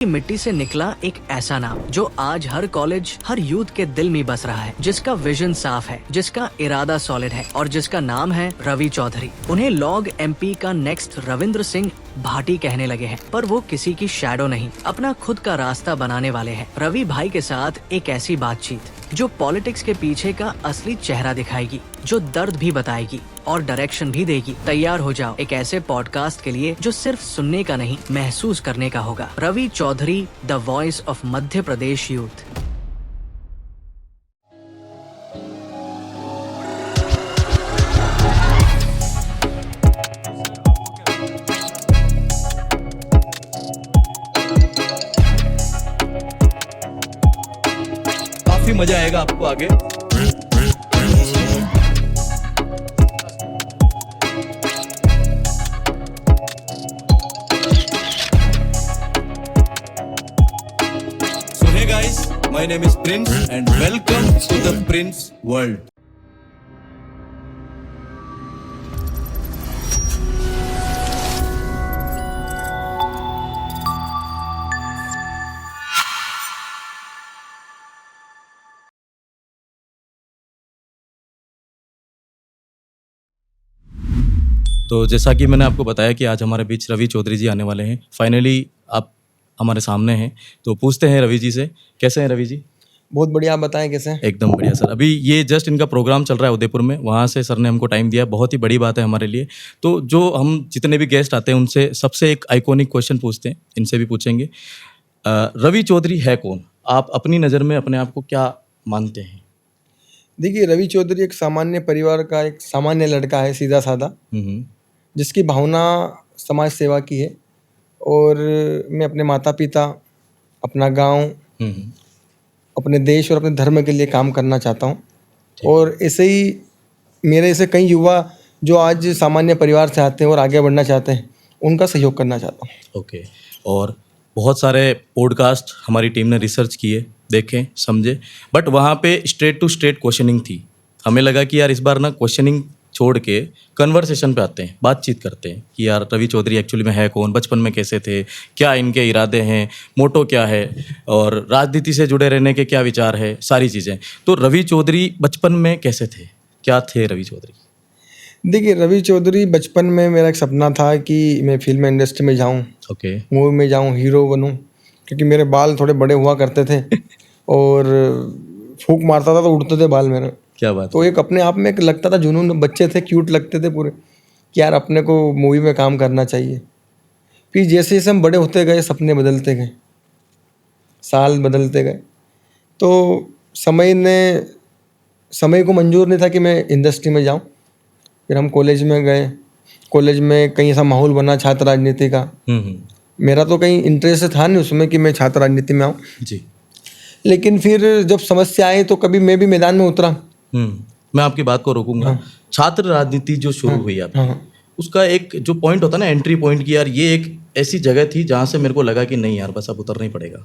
की मिट्टी से निकला एक ऐसा नाम जो आज हर कॉलेज, हर यूथ के दिल में बस रहा है, जिसका विजन साफ है, जिसका इरादा सॉलिड है और जिसका नाम है रवि चौधरी। उन्हें लॉग एमपी का नेक्स्ट रविंद्र सिंह भाटी कहने लगे हैं, पर वो किसी की शैडो नहीं, अपना खुद का रास्ता बनाने वाले हैं। रवि भाई के साथ एक ऐसी बातचीत जो पॉलिटिक्स के पीछे का असली चेहरा दिखाएगी, जो दर्द भी बताएगी और डायरेक्शन भी देगी। तैयार हो जाओ एक ऐसे पॉडकास्ट के लिए जो सिर्फ सुनने का नहीं, महसूस करने का होगा। Ravi Chaudhary, the voice of Madhya Pradesh youth. काफी मजा आएगा आपको आगे। So hey guys, my name is Prince and welcome to the Prince World. तो जैसा कि मैंने आपको बताया कि आज हमारे बीच रवि चौधरी जी आने वाले हैं। फाइनली आप हमारे सामने हैं, तो पूछते हैं रवि जी से, कैसे हैं रवि जी? बहुत बढ़िया। आप बताएं कैसे हैं? एकदम बढ़िया सर। अभी ये जस्ट इनका प्रोग्राम चल रहा है उदयपुर में, वहाँ से सर ने हमको टाइम दिया, बहुत ही बड़ी बात है हमारे लिए। तो जो हम जितने भी गेस्ट आते हैं उनसे सबसे एक आइकॉनिक क्वेश्चन पूछते हैं, इनसे भी पूछेंगे। रवि चौधरी है कौन? आप अपनी नज़र में अपने आप को क्या मानते हैं? देखिए, रवि चौधरी एक सामान्य परिवार का एक सामान्य लड़का है, सीधा साधा, जिसकी भावना समाज सेवा की है। और मैं अपने माता पिता, अपना गांव, अपने देश और अपने धर्म के लिए काम करना चाहता हूं। और ऐसे ही मेरे ऐसे कई युवा जो आज सामान्य परिवार से आते हैं और आगे बढ़ना चाहते हैं, उनका सहयोग करना चाहता हूं। ओके। और बहुत सारे पॉडकास्ट हमारी टीम ने रिसर्च किए, देखे, समझे, बट वहाँ पे स्ट्रेट टू स्ट्रेट क्वेश्चनिंग थी। हमें लगा कि यार इस बार ना क्वेश्चनिंग छोड़ के कन्वर्सेशन पे आते हैं, बातचीत करते हैं कि यार रवि चौधरी एक्चुअली में है कौन, बचपन में कैसे थे, क्या इनके इरादे हैं, मोटो क्या है, और राजनीति से जुड़े रहने के क्या विचार है, सारी चीज़ें। तो रवि चौधरी बचपन में कैसे थे, क्या थे रवि चौधरी? देखिए, रवि चौधरी बचपन में मेरा एक सपना था कि मैं फिल्म इंडस्ट्री में जाऊं, ओके। मूवी में जाऊं, हीरो बनूं, क्योंकि मेरे बाल थोड़े बड़े हुआ करते थे और फूंक मारता था तो उड़ते थे बाल मेरे। क्या बात। तो एक अपने आप में एक लगता था जुनून, बच्चे थे, क्यूट लगते थे पूरे, कि यार अपने को मूवी में काम करना चाहिए। फिर जैसे जैसे हम बड़े होते गए, सपने बदलते गए, साल बदलते गए, तो समय को मंजूर नहीं था कि मैं इंडस्ट्री में जाऊं। फिर हम कॉलेज में गए, कॉलेज में कहीं ऐसा माहौल बना छात्र राजनीति का। मेरा तो कहीं इंटरेस्ट था नहीं उसमें कि मैं छात्र राजनीति में आऊँ जी। लेकिन फिर जब समस्या आई तो कभी मैं भी मैदान में उतरा। मैं आपकी बात को रोकूंगा। छात्र राजनीति जो शुरू हुई आपकी, उसका एक जो पॉइंट होता है ना, एंट्री पॉइंट, की यार ये एक ऐसी जगह थी जहाँ से मेरे को लगा कि नहीं यार बस अब उतरना ही पड़ेगा।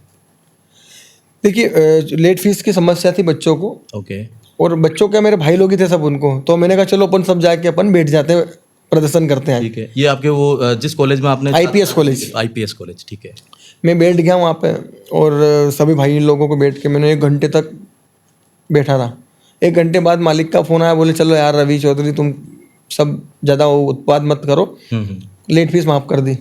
देखिए, लेट फीस की समस्या थी बच्चों को। ओके। और बच्चों क्या, मेरे भाई लोग ही थे सब उनको, तो मैंने कहा चलो अपन सब जाके अपन बैठ जाते हैं, प्रदर्शन करते हैं। ठीक है। ये आपके वो जिस कॉलेज में आपने IPS कॉलेज। IPS कॉलेज, ठीक है। मैं बैठ गया वहाँ पे और सभी भाई लोगों को बैठ के मैंने 1 घंटे तक बैठा था। 1 घंटे बाद मालिक का फ़ोन आया, बोले चलो यार रवि चौधरी तुम सब ज़्यादा उत्पाद मत करो, लेट फीस माफ़ कर दी।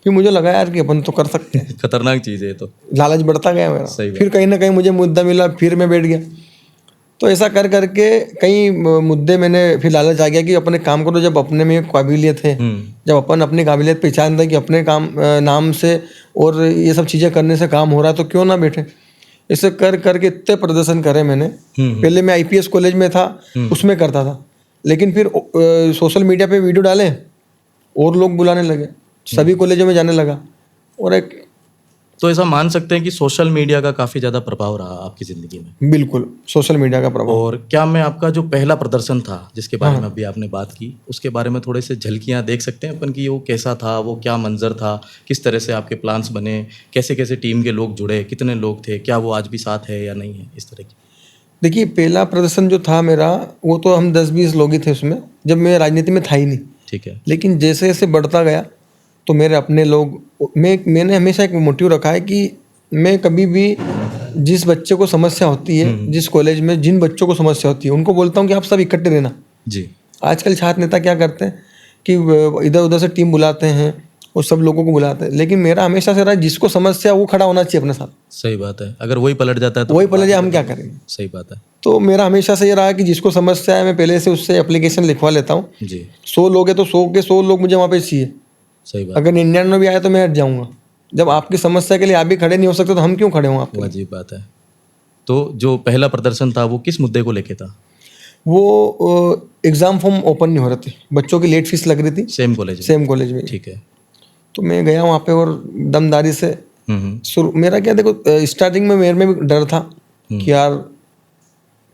फिर मुझे लगा यार कि अपन तो कर सकते हैं। खतरनाक चीज़ है ये तो। लालच बढ़ता गया मेरा। सही बात। फिर कहीं ना कहीं मुझे मुद्दा मिला, फिर मैं बैठ गया। तो ऐसा कर करके कई मुद्दे मैंने, फिर लालच आ गया कि अपने काम करो, जब अपने में काबिलियत है, जब अपन अपनी काबिलियत पहचानते हैं कि अपने काम नाम से और ये सब चीज़ें करने से काम हो रहा है, तो क्यों ना बैठे। ऐसे कर करके इतने प्रदर्शन करे मैंने। पहले मैं IPS कॉलेज में था, उसमें करता था, लेकिन फिर सोशल मीडिया पे वीडियो डाले और लोग बुलाने लगे, सभी कॉलेजों में जाने लगा। और एक तो ऐसा मान सकते हैं कि सोशल मीडिया का काफ़ी ज़्यादा प्रभाव रहा आपकी ज़िंदगी में? बिल्कुल, सोशल मीडिया का प्रभाव। और क्या मैं आपका जो पहला प्रदर्शन था जिसके बारे में अभी आपने बात की, उसके बारे में थोड़े से झलकियाँ देख सकते हैं अपन कि वो कैसा था, वो क्या मंजर था, किस तरह से आपके प्लान्स बने, कैसे कैसे टीम के लोग जुड़े, कितने लोग थे, क्या वो आज भी साथ है या नहीं है, इस तरह की? देखिए, पहला प्रदर्शन जो था मेरा, वो तो हम 10-20 लोग ही थे उसमें, जब मैं राजनीति में था ही नहीं। ठीक है। लेकिन जैसे जैसे बढ़ता गया तो मेरे अपने लोग मैंने हमेशा एक मोटिव रखा है कि मैं कभी भी जिस बच्चे को समस्या होती है, जिस कॉलेज में जिन बच्चों को समस्या होती है, उनको बोलता हूँ कि आप सब इकट्ठे रहना। जी। आजकल छात्र नेता क्या करते हैं कि इधर उधर से टीम बुलाते हैं और सब लोगों को बुलाते हैं, लेकिन मेरा हमेशा से रहा जिसको समस्या वो खड़ा होना चाहिए अपने साथ। सही बात है, अगर वही पलट जाता है तो वही पलट जाए, हम क्या करेंगे। सही बात है। तो मेरा हमेशा से ये रहा कि जिसको समस्या है मैं पहले से उससे एप्लीकेशन लिखवा लेता हूँ। जी। 100 लोग हैं तो 100 के 100 लोग मुझे वहाँ पे चाहिए। सही बात। अगर 99 भी आए तो मैं हट जाऊँगा। जब आपकी समस्या के लिए आप भी खड़े नहीं हो सकते तो हम क्यों खड़े हों आपके लिए? अजीब बात है। तो जो पहला प्रदर्शन था वो किस मुद्दे को लेके था? वो एग्ज़ाम फॉर्म ओपन नहीं हो रहे थे, बच्चों की लेट फीस लग रही थी सेम कॉलेज में? सेम कॉलेज में। ठीक है। तो मैं गया वहाँ पे और दमदारी से शुरू। मेरा क्या, देखो स्टार्टिंग में मेरे में भी डर था कि यार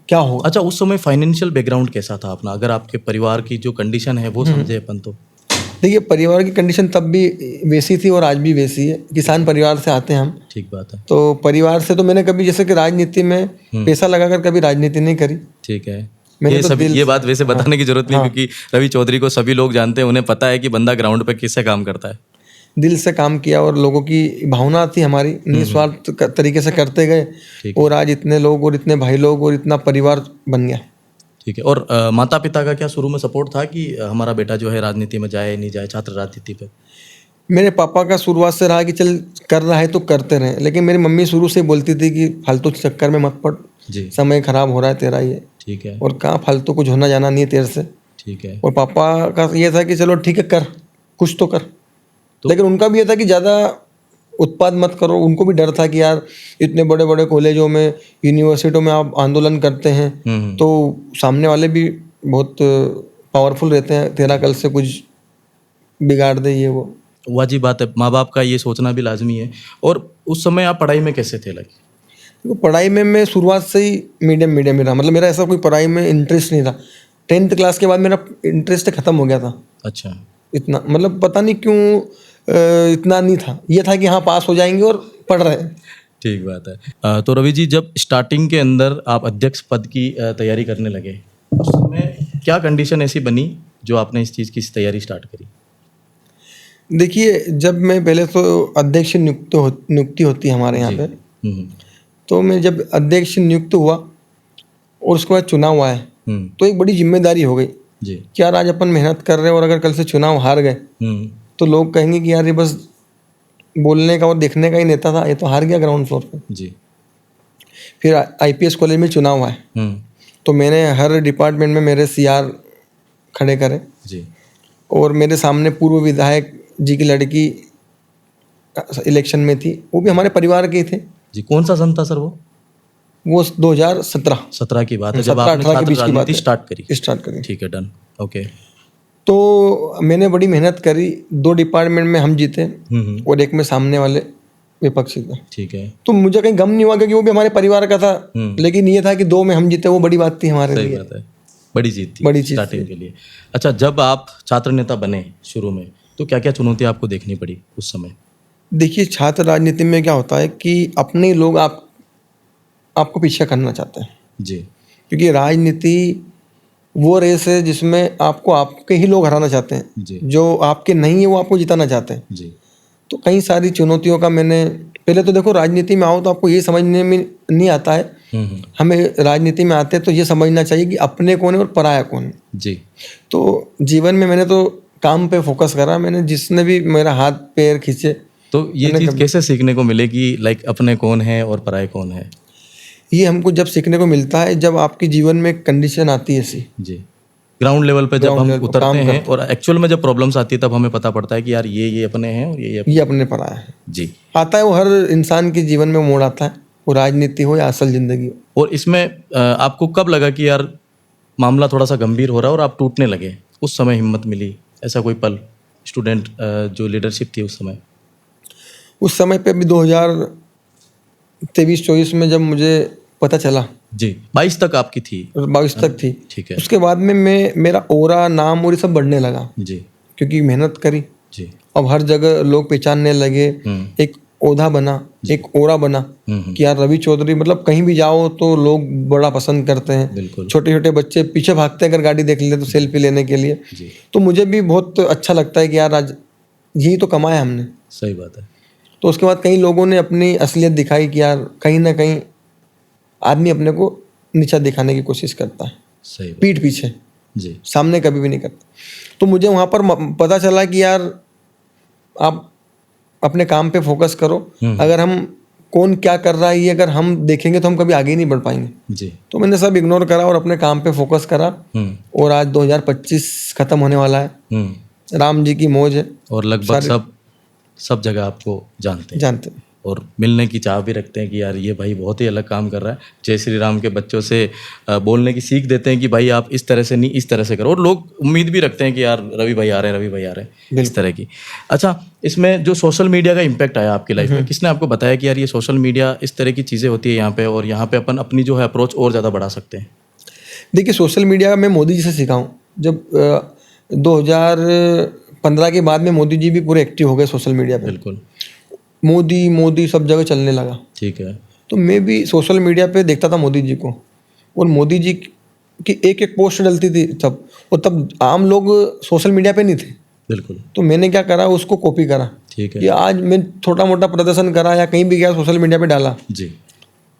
क्या हो। अच्छा, उस समय फाइनेंशियल बैकग्राउंड कैसा था अपना, अगर आपके परिवार की जो कंडीशन है वो समझे अपन तो? देखिए, परिवार की कंडीशन तब भी वैसी थी और आज भी वैसी है। किसान परिवार से आते हैं हम। ठीक बात है। तो परिवार से तो मैंने कभी जैसे कि राजनीति में पैसा लगाकर कभी राजनीति नहीं करी। ठीक है। मैंने ये तो सभी दिल ये से- बात वैसे बताने की जरूरत नहीं, क्योंकि रवि चौधरी को सभी लोग जानते हैं, उन्हें पता है कि बंदा ग्राउंड पे किससे काम करता है। दिल से काम किया और लोगों की भावना थी हमारी, निस्वार्थ तरीके से करते गए ठीक और आज इतने लोग और इतने भाई लोग और इतना परिवार बन गया। ठीक है। और माता पिता का क्या शुरू में सपोर्ट था कि हमारा बेटा जो है राजनीति में जाए नहीं जाए, छात्र राजनीति पे? मेरे पापा का शुरुआत से रहा कि चल कर रहा है तो करते रहें, लेकिन मेरी मम्मी शुरू से बोलती थी कि फालतू चक्कर में मत पड़, जी। समय खराब हो रहा है तेरा ये, ठीक है। और कहाँ फालतू कुछ होना जाना नहीं है तेरे से। ठीक है। और पापा का ये था कि चलो ठीक है कर, कुछ तो कर। लेकिन उनका भी ये था कि ज़्यादा उत्पाद मत करो। उनको भी डर था कि यार इतने बड़े बड़े कॉलेजों में, यूनिवर्सिटियों में आप आंदोलन करते हैं तो सामने वाले भी बहुत पावरफुल रहते हैं, तेरा कल से कुछ बिगाड़ दे ये वो। वाजिब बात है, माँ बाप का ये सोचना भी लाजमी है। और उस समय आप पढ़ाई में कैसे थे? लगे तो पढ़ाई में मैं शुरुआत से ही मीडियम ही रहा। मतलब मेरा ऐसा कोई पढ़ाई में इंटरेस्ट नहीं था। 10th क्लास के बाद मेरा इंटरेस्ट ख़त्म हो गया था। अच्छा। इतना मतलब पता नहीं क्यों इतना नहीं था। ये था कि हाँ पास हो जाएंगे और पढ़ रहे हैं। ठीक बात है। तो रवि जी, जब स्टार्टिंग के अंदर आप अध्यक्ष पद की तैयारी करने लगे, उस समय क्या कंडीशन ऐसी बनी जो आपने इस चीज़ की तैयारी स्टार्ट करी? देखिए, जब मैं पहले तो अध्यक्ष नियुक्ति होती है हमारे यहाँ पे, तो मैं जब अध्यक्ष नियुक्त हुआ और उसके बाद चुनाव आया तो एक बड़ी जिम्मेदारी हो गई जी। कि यार आज अपन मेहनत कर रहे हैं और अगर कल से चुनाव हार गए तो लोग कहेंगे कि यार ये बस बोलने का और देखने का ही नेता था, ये तो हार गया ग्राउंड फ्लोर पे। जी। फिर IPS कॉलेज में चुनाव आए तो मैंने हर डिपार्टमेंट में मेरे CR खड़े करे जी। और मेरे सामने पूर्व विधायक जी की लड़की इलेक्शन में थी, वो भी हमारे परिवार के ही थे। जी। कौन सा सन था सर वो 2017 की बात है, जब आपने 17-18 के छात्र बीच की बात राजनीति स्टार्ट करी। ठीक है, डन। ओके। तो मैंने बड़ी मेहनत करी। 2 डिपार्टमेंट में हम जीते और एक में सामने वाले विपक्षी थे। ठीक है। तो मुझे कहीं गम नहीं हुआ क्योंकि वो भी हमारे परिवार का था, लेकिन ये था कि 2 में हम जीते, वो बड़ी बात थी हमारे सही लिए। बात है, बड़ी जीत थी, बड़ी चीज़ स्टार्टिंग के लिए। अच्छा, जब आप छात्र नेता बने शुरू में, तो क्या क्या चुनौतियाँ आपको देखनी पड़ी उस समय? देखिए, छात्र राजनीति में क्या होता है कि अपने लोग आपको पीछे करना चाहते हैं, जी। क्योंकि राजनीति वो रेस है जिसमें आपको आपके ही लोग हराना चाहते हैं, जी। जो आपके नहीं है वो आपको जिताना चाहते हैं। जी। तो कई सारी चुनौतियों का मैंने पहले तो देखो, राजनीति में आओ तो आपको ये समझने में नहीं आता है। हमें राजनीति में आते तो ये समझना चाहिए कि अपने कौन है और पराया कौन है। जी। तो जीवन में मैंने तो काम पे फोकस करा। मैंने जिसने भी मेरा हाथ पैर खींचे, तो ये चीज़ कैसे सीखने को मिले कि लाइक अपने कौन है और पराये कौन है? ये हमको जब सीखने को मिलता है जब आपके जीवन में कंडीशन आती है ऐसी। जी। ग्राउंड लेवल पे जब हम उतरते काम हैं और एक्चुअल में जब प्रॉब्लम्स आती है तब हमें पता पड़ता है कि यार ये अपने हैं और ये अपने पराया है। जी। आता है वो हर इंसान के जीवन में मोड़ आता है, वो राजनीति हो या असल जिंदगी हो। और इसमें आपको कब लगा कि यार मामला थोड़ा सा गंभीर हो रहा है और आप टूटने लगे? उस समय हिम्मत मिली, ऐसा कोई पल? स्टूडेंट जो लीडरशिप थी उस समय पे अभी 2023-24 में जब मुझे पता चला। जी। 22 तक आपकी थी? 22 तक थी। ठीक है। उसके बाद में मेरा ओरा, नाम और ये सब बढ़ने लगा जी। क्योंकि मेहनत करी। जी। अब हर जगह लोग पहचानने लगे। एक ओधा बना, एक ओरा बना कि यार रवि चौधरी, मतलब कहीं भी जाओ तो लोग बड़ा पसंद करते हैं। बिल्कुल। छोटे छोटे बच्चे पीछे भागते हैं अगर गाड़ी देख लेते तो सेल्फी लेने के लिए। जी। तो मुझे भी बहुत अच्छा लगता है कि यार आज यही तो कमाया हमने। सही बात है। तो उसके बाद कई लोगों ने अपनी असलियत दिखाई कि यार कहीं ना कहीं आदमी अपने को नीचा दिखाने की कोशिश करता है, सही बात। पीठ पीछे, जी। सामने कभी भी नहीं करता। तो मुझे वहाँ पर पता चला कि यार आप अपने काम पे फोकस करो। अगर हम कौन क्या कर रहा है ये अगर हम देखेंगे तो हम कभी आगे नहीं बढ़ पाएंगे। जी। तो मैंने सब इग्नोर करा और अपने काम पे फोकस करा। और आज 2025 खत्म होने वाला है, राम जी की मौज है और लगभग सब जगह आपको जानते हैं और मिलने की चाह भी रखते हैं कि यार ये भाई बहुत ही अलग काम कर रहा है। जय श्री राम के बच्चों से बोलने की सीख देते हैं कि भाई आप इस तरह से नहीं, इस तरह से करो, और लोग उम्मीद भी रखते हैं कि यार रवि भाई आ रहे हैं, रवि भाई आ रहे हैं, इस तरह की। अच्छा, इसमें जो सोशल मीडिया का इम्पैक्ट आया आपकी लाइफ में, किसने आपको बताया कि यार ये सोशल मीडिया इस तरह की चीज़ें होती है यहाँ पे, और यहाँ पे अपन अपनी जो है अप्रोच और ज़्यादा बढ़ा सकते हैं? देखिए, सोशल मीडिया मैं मोदी जी से सीखा हूँ। जब 2015 के बाद में मोदी जी भी पूरे एक्टिव हो गए सोशल मीडिया पे। बिल्कुल। मोदी सब जगह चलने लगा। ठीक है। तो मैं भी सोशल मीडिया पे देखता था मोदी जी को, और मोदी जी की एक एक पोस्ट डलती थी तब, और तब आम लोग सोशल मीडिया पे नहीं थे। बिल्कुल। तो मैंने क्या करा, उसको कॉपी करा। ठीक है। कि आज मैं छोटा मोटा प्रदर्शन करा या कहीं भी गया सोशल मीडिया पे डाला, जी।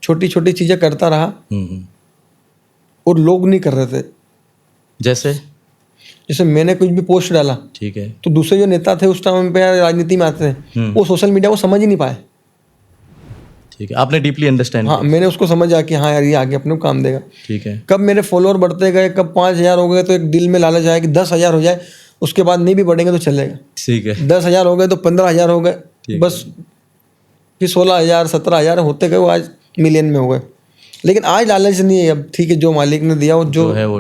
छोटी छोटी चीज़ें करता रहा, और लोग नहीं कर रहे थे। जैसे मैंने कुछ भी पोस्ट डाला, ठीक है, तो दूसरे जो नेता थे उस टाइम पे राजनीति में आते थे, वो सोशल मीडिया को समझ ही नहीं पाए। ठीक है, आपने डीपली अंडरस्टैंड हाँ, मैंने उसको समझा कि हाँ यार ये आगे अपने को काम देगा। ठीक है। कब मेरे फॉलोअर बढ़ते गए, कब 5000 हो गए, तो एक दिल में लालच आया कि 10,000 हो जाए, उसके बाद नहीं भी बढ़ेंगे तो चलेगा। ठीक है। 10,000 हो गए तो 15,000 हो गए, बस फिर 16,000 17,000 होते गए, वो आज मिलियन में हो गए। लेकिन आज लालच नहीं है। अब ठीक है, जो मालिक ने दिया वो जो है वो,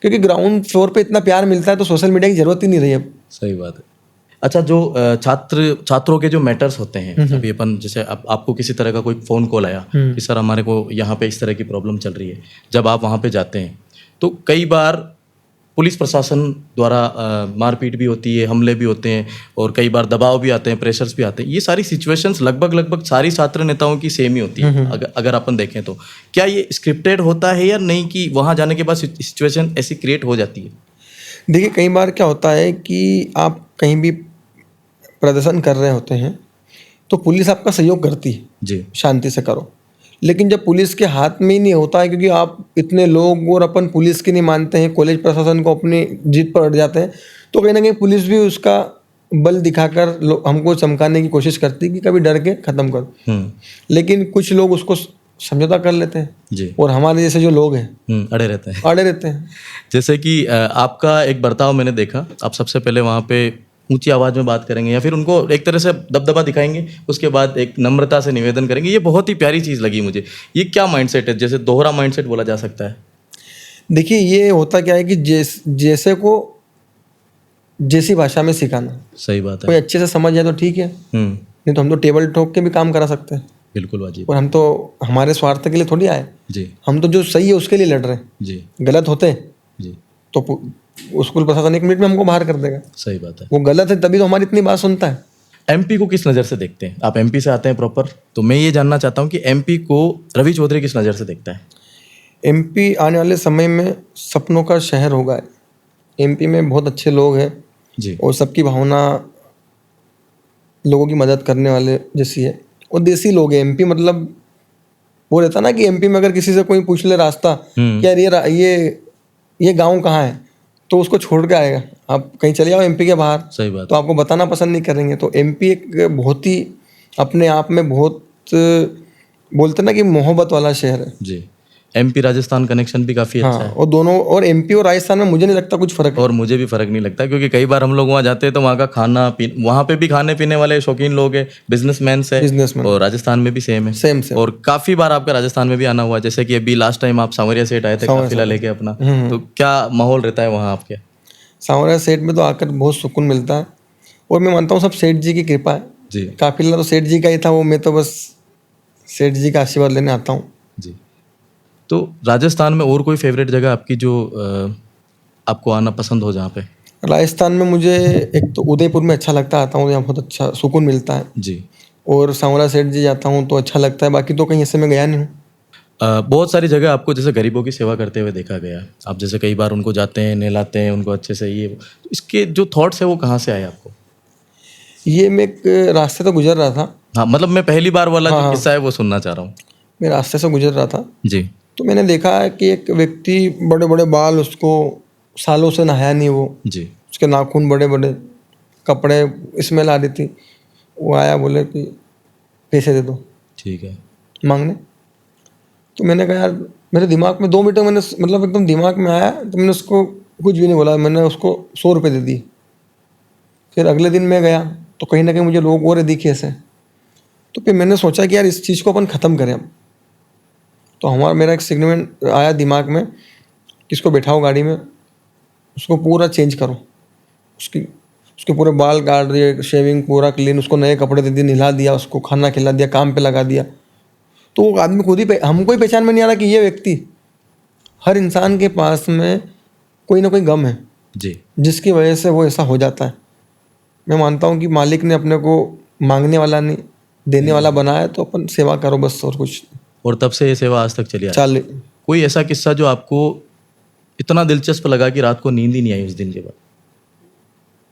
क्योंकि ग्राउंड फ्लोर पे इतना प्यार मिलता है तो सोशल मीडिया की जरूरत ही नहीं रही अब। सही बात है। अच्छा, जो छात्रों के जो मैटर्स होते हैं, अभी अपन जैसे आपको किसी तरह का कोई फ़ोन कॉल आया कि सर हमारे को यहाँ पे इस तरह की प्रॉब्लम चल रही है, जब आप वहाँ पे जाते हैं तो कई बार पुलिस प्रशासन द्वारा मारपीट भी होती है, हमले भी होते हैं, और कई बार दबाव भी आते हैं, प्रेशर्स भी आते हैं। ये सारी सिचुएशंस लगभग सारी छात्र नेताओं की सेम ही होती है अगर अपन देखें तो। क्या ये स्क्रिप्टेड होता है या नहीं, कि वहाँ जाने के बाद सिचुएशन ऐसी क्रिएट हो जाती है? देखिए, कई बार क्या होता है कि आप कहीं भी प्रदर्शन कर रहे होते हैं तो पुलिस आपका सहयोग करती है जी, शांति से करो। लेकिन जब पुलिस के हाथ में ही नहीं होता है, क्योंकि आप इतने लोग और अपन पुलिस की नहीं मानते हैं, कॉलेज प्रशासन को अपनी जीत पर अड़ जाते हैं, तो कहीं ना कहीं पुलिस भी उसका बल दिखाकर हमको चमकाने की कोशिश करती है कि कभी डर के ख़त्म करो। लेकिन कुछ लोग उसको समझौता कर लेते हैं जी, और हमारे जैसे जो लोग हैं अड़े रहते हैं। जैसे कि आपका एक बर्ताव मैंने देखा, आप सबसे पहले वहाँ पे ऊंची आवाज़ में बात करेंगे या फिर उनको एक तरह से दबदबा दिखाएंगे, उसके बाद एक नम्रता से निवेदन करेंगे। ये बहुत ही प्यारी चीज़ लगी मुझे। ये क्या माइंडसेट है, जैसे दोहरा माइंडसेट बोला जा सकता है? देखिए, ये होता क्या है कि जैसे को जैसी भाषा में सिखाना। सही बात है। कोई अच्छे से समझ जाए तो ठीक है, नहीं तो हम तो टेबल ठोक के भी काम करा सकते हैं। बिल्कुल वाजिब। और हम तो हमारे स्वार्थ के लिए थोड़ी आए जी, हम तो जो सही है उसके लिए लड़ रहे हैं जी। गलत होते जी तो स्कूल प्रशासन 1 मिनट में हमको बाहर कर देगा। सही बात है। वो गलत है तभी तो हमारी इतनी बात सुनता है। एमपी को किस नज़र से देखते हैं आप? एमपी से आते हैं प्रॉपर, तो मैं ये जानना चाहता हूँ कि एमपी को रवि चौधरी किस नज़र से देखता है? एमपी आने वाले समय में सपनों का शहर होगा। एमपी में बहुत अच्छे लोग हैं जी, और सबकी भावना लोगों की मदद करने वाले जैसी है, और देसी लोग हैं। एमपी मतलब वो रहता ना कि एमपी में अगर किसी से कोई पूछ ले रास्ता कि यार ये गांव कहाँ है, तो उसको छोड़ के आएगा। आप कहीं चले जाओ एमपी के बाहर, सही बात, तो आपको बताना पसंद नहीं करेंगे। तो एमपी एक बहुत ही अपने आप में बहुत बोलते ना कि मोहब्बत वाला शहर है जी। एमपी राजस्थान कनेक्शन भी काफ़ी अच्छा है। और दोनों, और एमपी और राजस्थान में मुझे नहीं लगता कुछ फ़र्क है। और मुझे भी फ़र्क नहीं लगता, क्योंकि कई बार हम लोग वहाँ जाते हैं तो वहाँ का खाना वहाँ पे भी खाने पीने वाले शौकीन लोग हैं, बिजनेसमैन है, और राजस्थान में भी सेम है। सेम। और काफ़ी बार आपका राजस्थान में भी आना हुआ है, जैसे कि अभी लास्ट टाइम आप सांवरिया सेठ आए थे काफिला लेके अपना, तो क्या माहौल रहता है वहाँ आपके? सांवरिया सेठ में तो आकर बहुत सुकून मिलता है, और मैं मानता हूँ सब सेठ जी की कृपा है जी। काफिला तो सेठ जी का ही था, वो मैं तो बस सेठ जी का आशीर्वाद लेने आता हूँ जी। तो राजस्थान में और कोई फेवरेट जगह आपकी जो आपको आना पसंद हो जहाँ पे? राजस्थान में मुझे एक तो उदयपुर में अच्छा लगता है, आता हूँ, यहाँ बहुत अच्छा सुकून मिलता है जी। और सांवरा सेठ जी जाता हूँ तो अच्छा लगता है, बाकी तो कहीं ऐसे मैं गया नहीं हूँ। बहुत सारी जगह आपको जैसे गरीबों की सेवा करते हुए देखा गया, आप जैसे कई बार उनको जाते हैं, नहलाते हैं उनको अच्छे से, ये इसके जो थॉट्स है वो कहाँ से आए आपको? ये मैं एक रास्ते से गुजर रहा था। हाँ मतलब मैं पहली बार वाला जो किस्सा है वो सुनना चाह रहा हूँ। मैं रास्ते से गुजर रहा था जी। तो मैंने देखा है कि एक व्यक्ति, बड़े बड़े बाल, उसको सालों से नहाया नहीं वो, जी। उसके नाखून बड़े बड़े, कपड़े स्मेल आ रही थी। वो आया, बोले कि पैसे दे दो ठीक है। मांगने। तो मैंने कहा यार, मेरे दिमाग में 2 मिनट मैंने मतलब एकदम दिमाग में आया, तो मैंने उसको कुछ भी नहीं बोला, मैंने उसको 100 रुपये दे दिए। फिर अगले दिन मैं गया तो कहीं ना कहीं मुझे लोग और दिखे ऐसे। तो फिर मैंने सोचा कि यार इस चीज़ को अपन ख़त्म करें अब। तो मेरा एक सेगमेंट आया दिमाग में कि इसको बैठाओ गाड़ी में, उसको पूरा चेंज करो, उसके पूरे बाल काट दिए, शेविंग पूरा क्लीन, उसको नए कपड़े दे दिए, नहला दिया, उसको खाना खिला दिया, काम पे लगा दिया। तो वो आदमी खुद ही हमको ही पहचान में नहीं आ रहा कि ये व्यक्ति, हर इंसान के पास में कोई ना कोई गम है जी। जिसकी वजह से वो ऐसा हो जाता है। मैं मानता हूँ कि मालिक ने अपने को मांगने वाला नहीं, देने वाला बनाया, तो अपन सेवा करो बस, और कुछ। और तब से ये सेवा आज तक चली आ रही चल, है। कोई ऐसा किस्सा जो आपको इतना दिलचस्प लगा कि रात को नींद ही नहीं आई उस दिन के बाद?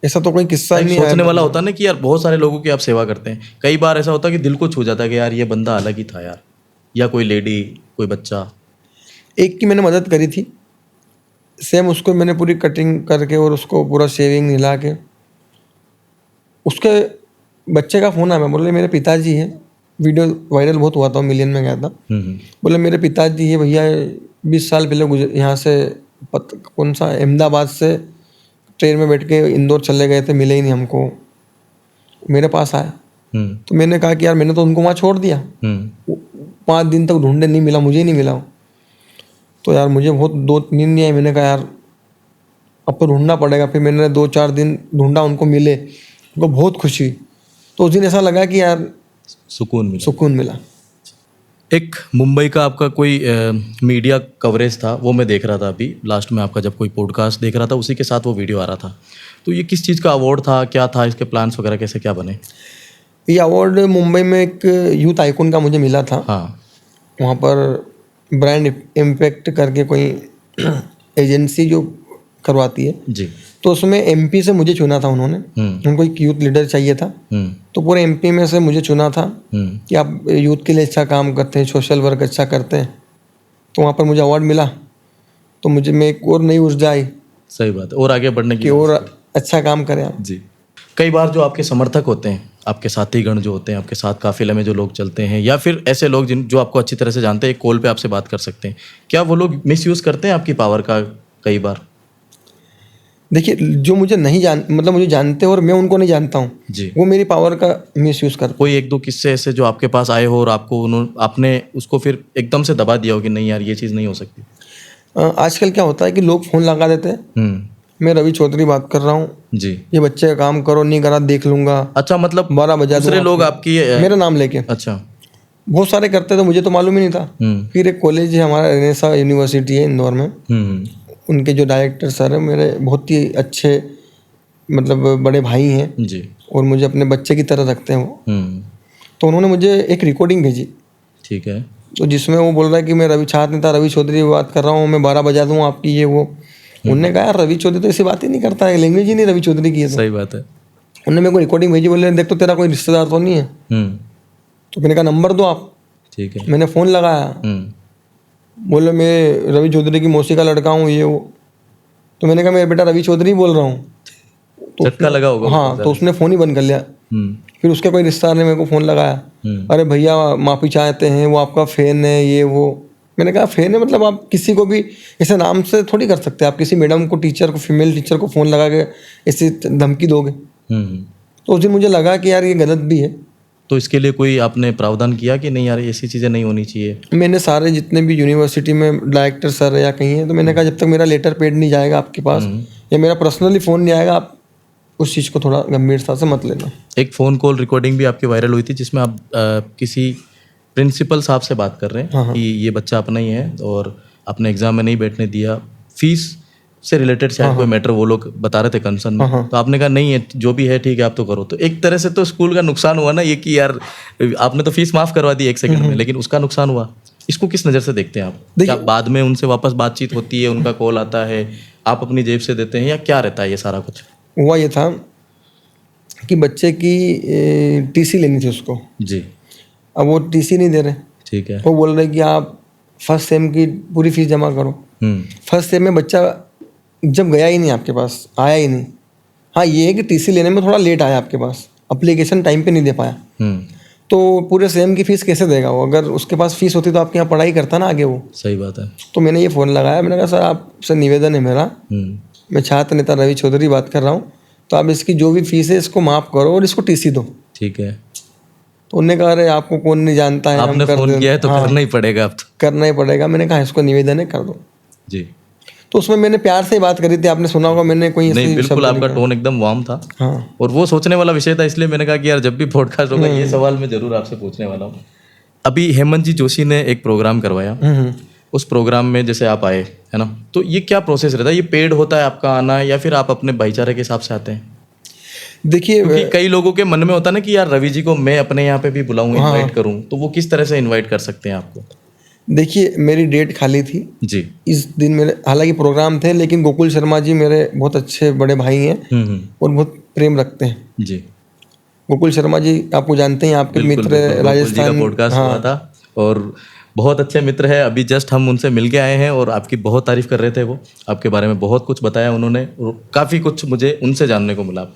ऐसा तो कोई किस्सा एक नहीं सोचने आया। वाला होता ना कि यार बहुत सारे लोगों की आप सेवा करते हैं, कई बार ऐसा होता है कि दिल को छू जाता है कि यार ये बंदा अलग ही था यार, या कोई लेडी, कोई बच्चा। एक की मैंने मदद करी थी, सेम उसको मैंने पूरी कटिंग करके और उसको पूरा शेविंग हिला के, उसके बच्चे का फ़ोन आया। मैं बोले मेरे पिताजी हैं, वीडियो वायरल बहुत हुआ था, मिलियन में गया था। बोले मेरे पिताजी है भैया, 20 साल पहले गुजर, यहाँ से कौन सा अहमदाबाद से ट्रेन में बैठ के इंदौर चले गए थे, मिले ही नहीं हमको। मेरे पास आया तो मैंने कहा कि यार मैंने तो उनको वहाँ छोड़ दिया, 5 दिन तक ढूंढे, नहीं मिला, मुझे ही नहीं मिला। तो यार मुझे बहुत 2-3 नहीं आई। मैंने कहा यार अब तो ढूंढना पड़ेगा। फिर मैंने 2-4 दिन ढूंढा, उनको मिले, उनको बहुत खुशी हुई। तो उस दिन ऐसा लगा कि यार सुकून मिला। एक मुंबई का आपका कोई मीडिया कवरेज था, वो मैं देख रहा था अभी लास्ट में, आपका जब कोई पॉडकास्ट देख रहा था उसी के साथ वो वीडियो आ रहा था। तो ये किस चीज़ का अवार्ड था, क्या था, इसके प्लान्स वगैरह कैसे क्या बने? ये अवार्ड मुंबई में एक यूथ आइकॉन का मुझे मिला था। हाँ। वहाँ पर ब्रांड इम्पैक्ट करके कोई एजेंसी जो करवाती है जी। तो उसमें एमपी से मुझे चुना था उन्होंने। उनको एक यूथ लीडर चाहिए था, तो पूरे एमपी में से मुझे चुना था कि आप यूथ के लिए अच्छा काम करते हैं, सोशल वर्क अच्छा करते हैं। तो वहाँ पर मुझे अवार्ड मिला, तो मैं एक और नई ऊर्जा आई। सही बात है, और आगे बढ़ने की कि और अच्छा काम करें आप। जी। कई बार जो आपके समर्थक होते हैं, आपके साथीगण जो होते हैं, आपके साथ काफिले में जो लोग चलते हैं, या फिर ऐसे लोग जो आपको अच्छी तरह से जानते हैं, एक कॉल पे आपसे बात कर सकते हैं, क्या वो लोग मिसयूज़ करते हैं आपकी पावर का कई बार? देखिए, जो मुझे नहीं मतलब मुझे जानते हैं और मैं उनको नहीं जानता हूँ जी, वो मेरी पावर का मिसयूज़ करते। कोई 1-2 किस्से ऐसे जो आपके पास आए हो और आपने उसको फिर एकदम से दबा दिया हो कि नहीं यार ये चीज़ नहीं हो सकती? आजकल क्या होता है कि लोग फ़ोन लगा देते हैं, मैं रवि चौधरी बात कर रहा हूँ जी, ये बच्चे का काम करो, नहीं करा देख लूंगा। अच्छा, मतलब 12 बजा दूसरे लोग आपकी मेरा नाम लेके। अच्छा। बहुत सारे करते थे, मुझे तो मालूम ही नहीं था। फिर एक कॉलेज है हमारा, रेनेसा यूनिवर्सिटी है इंदौर में, उनके जो डायरेक्टर सर हैं मेरे बहुत ही अच्छे, मतलब बड़े भाई हैं जी, और मुझे अपने बच्चे की तरह रखते हैं वो। तो उन्होंने मुझे एक रिकॉर्डिंग भेजी, ठीक है, तो जिसमें वो बोल रहा है कि मैं रवि छात्र नेता रवि चौधरी बात कर रहा हूँ, मैं 12 बजा दूँ आपकी ये वो। उन्होंने कहा यार रवि चौधरी तो ऐसी बात ही नहीं करता है, लैंग्वेज ही नहीं रवि चौधरी की है। तो सही बात है। उन्होंने मेरे को रिकॉर्डिंग भेजी, बोले देख तो तेरा कोई रिश्तेदार तो नहीं है। तो मैंने कहा नंबर दो आप। ठीक है। मैंने फ़ोन लगाया, बोले मैं रवि चौधरी की मौसी का लड़का हूँ ये वो। तो मैंने कहा मैं बेटा रवि चौधरी बोल रहा हूँ। तो झटका लगा होगा। हाँ, तो उसने फ़ोन ही बंद कर लिया। फिर उसके कोई रिश्तेदार ने मेरे को फ़ोन लगाया, अरे भैया माफ़ी चाहते हैं, वो आपका फ़ैन है ये वो। मैंने कहा फ़ैन है मतलब आप किसी को भी ऐसे नाम से थोड़ी कर सकते, आप किसी मैडम को, टीचर को, फीमेल टीचर को फ़ोन लगा के ऐसी धमकी दोगे। तो उस दिन मुझे लगा कि यार ये गलत भी है। तो इसके लिए कोई आपने प्रावधान किया कि नहीं यार ऐसी चीज़ें नहीं होनी चाहिए? मैंने सारे जितने भी यूनिवर्सिटी में डायरेक्टर सर या कहीं हैं, तो मैंने कहा जब तक मेरा लेटर पेड नहीं जाएगा आपके पास या मेरा पर्सनली फ़ोन नहीं आएगा, आप उस चीज़ को थोड़ा गंभीरता से मत लेना। एक फ़ोन कॉल रिकॉर्डिंग भी आपकी वायरल हुई थी जिसमें आप किसी प्रिंसिपल साहब से बात कर रहे हैं कि ये बच्चा अपना ही है और आपने एग्ज़ाम में नहीं बैठने दिया, फीस से रिलेटेड शायद कोई मैटर वो लोग बता रहे थे कंसर्न में। तो आपने कहा नहीं है जो भी है ठीक है आप तो करो। तो एक तरह से तो स्कूल का नुकसान हुआ ना ये कि यार आपने तो फीस माफ़ करवा दी 1 सेकंड में, लेकिन उसका नुकसान हुआ। इसको किस नज़र से देखते हैं आप? क्या बाद में उनसे वापस बातचीत होती है, उनका कॉल आता है, आप अपनी जेब से देते हैं, या क्या रहता है ये सारा कुछ? हुआ ये था कि बच्चे की टीसी लेनी थी उसको। जी। अब वो टीसी नहीं दे रहे, ठीक है। वो बोल रहे कि आप फर्स्ट सेम की पूरी फीस जमा करो। फर्स्ट सेम में बच्चा जब गया ही नहीं आपके पास, आया ही नहीं। हाँ ये है कि टीसी लेने में थोड़ा लेट आया आपके पास, एप्लीकेशन टाइम पे नहीं दे पाया, तो पूरे सेम की फ़ीस कैसे देगा वो? अगर उसके पास फ़ीस होती तो आपके यहाँ पढ़ाई करता ना आगे वो। सही बात है। तो मैंने ये फ़ोन लगाया, मैंने कहा सर आपसे निवेदन है मेरा, मैं छात्र नेता रवि चौधरी बात कर रहा हूँ, तो आप इसकी जो भी फीस है इसको माफ़ करो और इसको टीसी दो। ठीक है। तो उन्होंने कहा अरे आपको कौन नहीं जानता है, आपने फ़ोन किया है तो करना ही पड़ेगा अब तो। करना ही पड़ेगा। मैंने कहा इसको निवेदन है, कर दो। जी। तो उसमें मैंने प्यार से ही बात करी थी, आपने सुना होगा, मैंने कोई नहीं, ऐसी बिल्कुल शब्द आपका नहीं टोन एकदम वार्म था। हाँ। और वो सोचने वाला विषय था, इसलिए मैंने कहा कि यार जब भी पॉडकास्ट होगा ये सवाल मैं जरूर आपसे पूछने वाला हूँ। अभी हेमंत जी जोशी ने एक प्रोग्राम करवाया, उस प्रोग्राम में जैसे आप आए है ना, तो ये क्या प्रोसेस रहता है? ये पेड होता है आपका आना, या फिर आप अपने भाईचारे के हिसाब से आते हैं? देखिए क्योंकि कई लोगों के मन में होता है ना कि यार रवि जी को मैं अपने यहाँ पे भी बुलाऊं, इनवाइट करूं, तो वो किस तरह से इनवाइट कर सकते हैं आपको? देखिए मेरी डेट खाली थी जी। इस दिन, मेरे हालांकि प्रोग्राम थे, लेकिन गोकुल शर्मा जी मेरे बहुत अच्छे बड़े भाई हैं और बहुत प्रेम रखते हैं। जी। गोकुल शर्मा जी आपको जानते हैं, आपके मित्र राजस्थान का पॉडकास्ट हुआ था और बहुत अच्छे मित्र है। अभी जस्ट हम उनसे मिल के आए हैं और आपकी बहुत तारीफ कर रहे थे, वो आपके बारे में बहुत कुछ बताया उन्होंने, और काफ़ी कुछ मुझे उनसे जानने को मिला।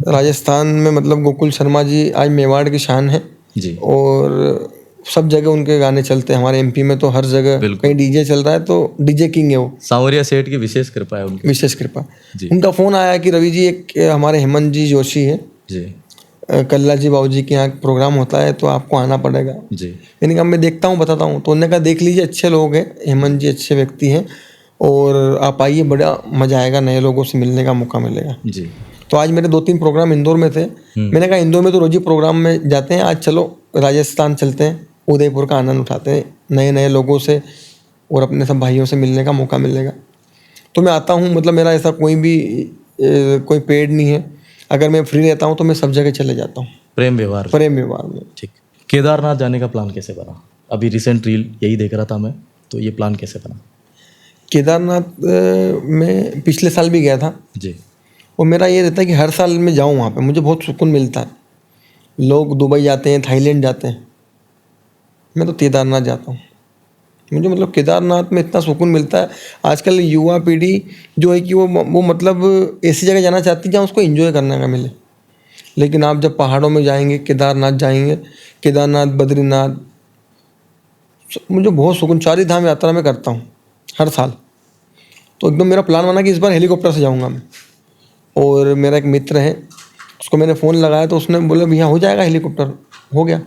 राजस्थान में मतलब गोकुल शर्मा जी आज मेवाड़ की शान है जी। और सब जगह उनके गाने चलते हैं। हमारे एमपी में तो हर जगह कहीं डीजे चल रहा है, तो डीजे किंग है वो। सांवरिया सेठ की विशेष कृपा है उनकी। विशेष कृपा। उनका फ़ोन आया कि रवि जी एक हमारे हेमंत जी जोशी है जी, कल्ला जी बाबू जी के यहाँ प्रोग्राम होता है, तो आपको आना पड़ेगा। जी। मैंने कहा मैं देखता हूँ, बताता हूँ। तो उन्होंने कहा देख लीजिए, अच्छे लोग हैं, हेमंत जी अच्छे व्यक्ति हैं और आप आइए, बड़ा मज़ा आएगा, नए लोगों से मिलने का मौका मिलेगा। जी। तो आज मेरे 2-3 प्रोग्राम इंदौर में थे। मैंने कहा इंदौर में तो रोज ही प्रोग्राम में जाते हैं, आज चलो राजस्थान चलते हैं, उदयपुर का आनंद उठाते हैं, नए नए लोगों से और अपने सब भाइयों से मिलने का मौका मिलेगा। तो मैं आता हूँ, मतलब मेरा ऐसा कोई भी कोई पेड नहीं है। अगर मैं फ्री रहता हूँ तो मैं सब जगह चले जाता हूँ, प्रेम व्यवहार में। ठीक। केदारनाथ जाने का प्लान कैसे बना? अभी रिसेंट रील यही देख रहा था मैं, तो ये प्लान कैसे बना? केदारनाथ में पिछले साल भी गया था जी। और मेरा ये रहता है कि हर साल मैं जाऊँ वहाँ पे, मुझे बहुत सुकून मिलता है। लोग दुबई जाते हैं, थाईलैंड जाते हैं, मैं तो केदारनाथ जाता हूँ। मुझे मतलब केदारनाथ में इतना सुकून मिलता है। आजकल युवा पीढ़ी जो है कि वो मतलब ऐसी जगह जाना चाहती है जहाँ उसको एंजॉय करने का मिले। लेकिन आप जब पहाड़ों में जाएंगे, केदारनाथ जाएंगे, केदारनाथ, बद्रीनाथ, मुझे बहुत सुकून। 4 धाम यात्रा मैं करता हूँ हर साल, तो एकदम मेरा प्लान बना कि इस बार हेलीकॉप्टर से जाऊँगा मैं। और मेरा एक मित्र है, उसको मैंने फ़ोन लगाया तो उसने बोला भैया हो जाएगा हेलीकॉप्टर, हो गया।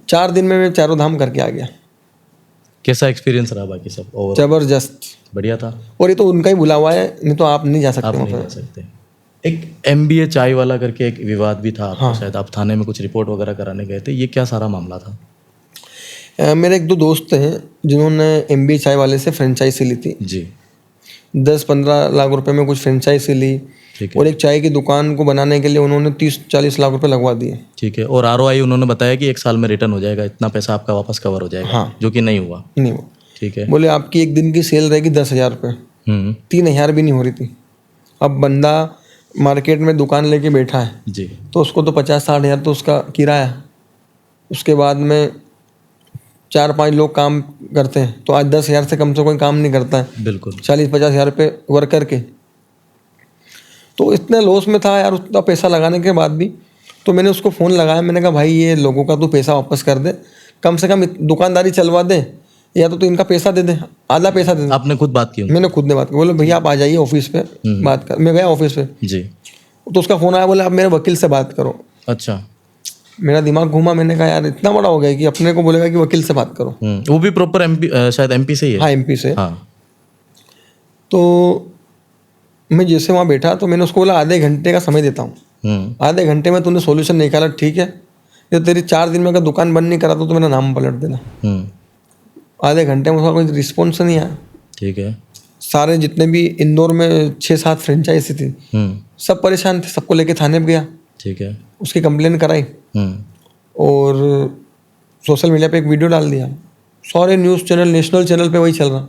4 दिन में मैं 4 धाम करके आ गया। कैसा एक्सपीरियंस रहा बाकी सब? और जबरदस्त, बढ़िया था। और ये तो उनका ही बुला हुआ है, नहीं तो आप नहीं जा सकते। आप नहीं जा सकते। एक MBA चाय वाला करके एक विवाद भी था आपको, शायद आप थाने में कुछ रिपोर्ट वगैरह कराने गए थे, ये क्या सारा मामला था? मेरे 1-2 दोस्त हैं जिन्होंने MBA चाय वाले से फ्रेंचाइजी ली थी जी। 10-15 लाख रुपए में कुछ फ्रेंचाइजी ली, और एक चाय की दुकान को बनाने के लिए उन्होंने 30-40 लाख रुपए लगवा दिए। ठीक है। और ROI उन्होंने बताया कि 1 साल में रिटर्न हो जाएगा, इतना पैसा आपका वापस कवर हो जाएगा। हाँ। जो कि नहीं हुआ। नहीं हुआ। ठीक है। बोले आपकी एक दिन की सेल रहेगी 10,000 रुपये, 3,000 भी नहीं हो रही थी। अब बंदा मार्केट में दुकान लेके बैठा है जी, तो उसको तो 50-60 हज़ार तो उसका किराया, उसके बाद में 4-5 लोग काम करते हैं, तो आज 10,000 से कम से कोई काम नहीं करता है। बिल्कुल। 40-50 हज़ार रुपये वर्कर के, तो इतने लॉस में था यार, उतना पैसा लगाने के बाद भी। तो मैंने उसको फ़ोन लगाया, मैंने कहा भाई ये लोगों का तो पैसा वापस कर दे, कम से कम दुकानदारी चलवा दे, या तो इनका पैसा दे दे, आधा पैसा दे दे। आपने खुद बात की? मैंने खुद ने बात की। बोले भैया आप आ जाइए ऑफिस पे बात कर। मैं गया ऑफिस पे जी। तो उसका फ़ोन आया, बोले आप मेरे वकील से बात करो। अच्छा। मेरा दिमाग घूमा, मैंने कहा यार इतना बड़ा हो गया कि अपने को बोलेगा कि वकील से बात करो। वो भी प्रॉपर MP, शायद MP से ही है। हाँ MP से। हाँ। तो मैं जैसे वहाँ बैठा तो मैंने उसको बोला आधे घंटे का समय देता हूँ, आधे घंटे में तूने सोल्यूशन निकाला ठीक है, ये तेरी 4 दिन में अगर दुकान बंद नहीं करा तो मेरा नाम पलट देना। आधे घंटे में उसका कोई रिस्पॉन्स नहीं आया। ठीक है। सारे जितने भी इंदौर में 6-7 फ्रेंचाइजी थी, सब परेशान थे, सबको लेके थाने पे गया। ठीक है। उसकी कंप्लेन कराई और सोशल मीडिया पे एक वीडियो डाल दिया, सारे न्यूज़ चैनल, नेशनल चैनल पे वही चल रहा।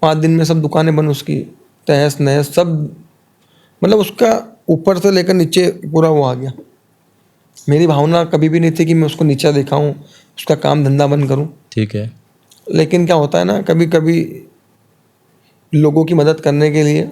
5 दिन में सब दुकानें बंद, उसकी तहस नहस सब, मतलब उसका ऊपर से लेकर नीचे पूरा वो आ गया। मेरी भावना कभी भी नहीं थी कि मैं उसको नीचा दिखाऊं, उसका काम धंधा बंद करूं। ठीक है। लेकिन क्या होता है ना, कभी कभी लोगों की मदद करने के लिए,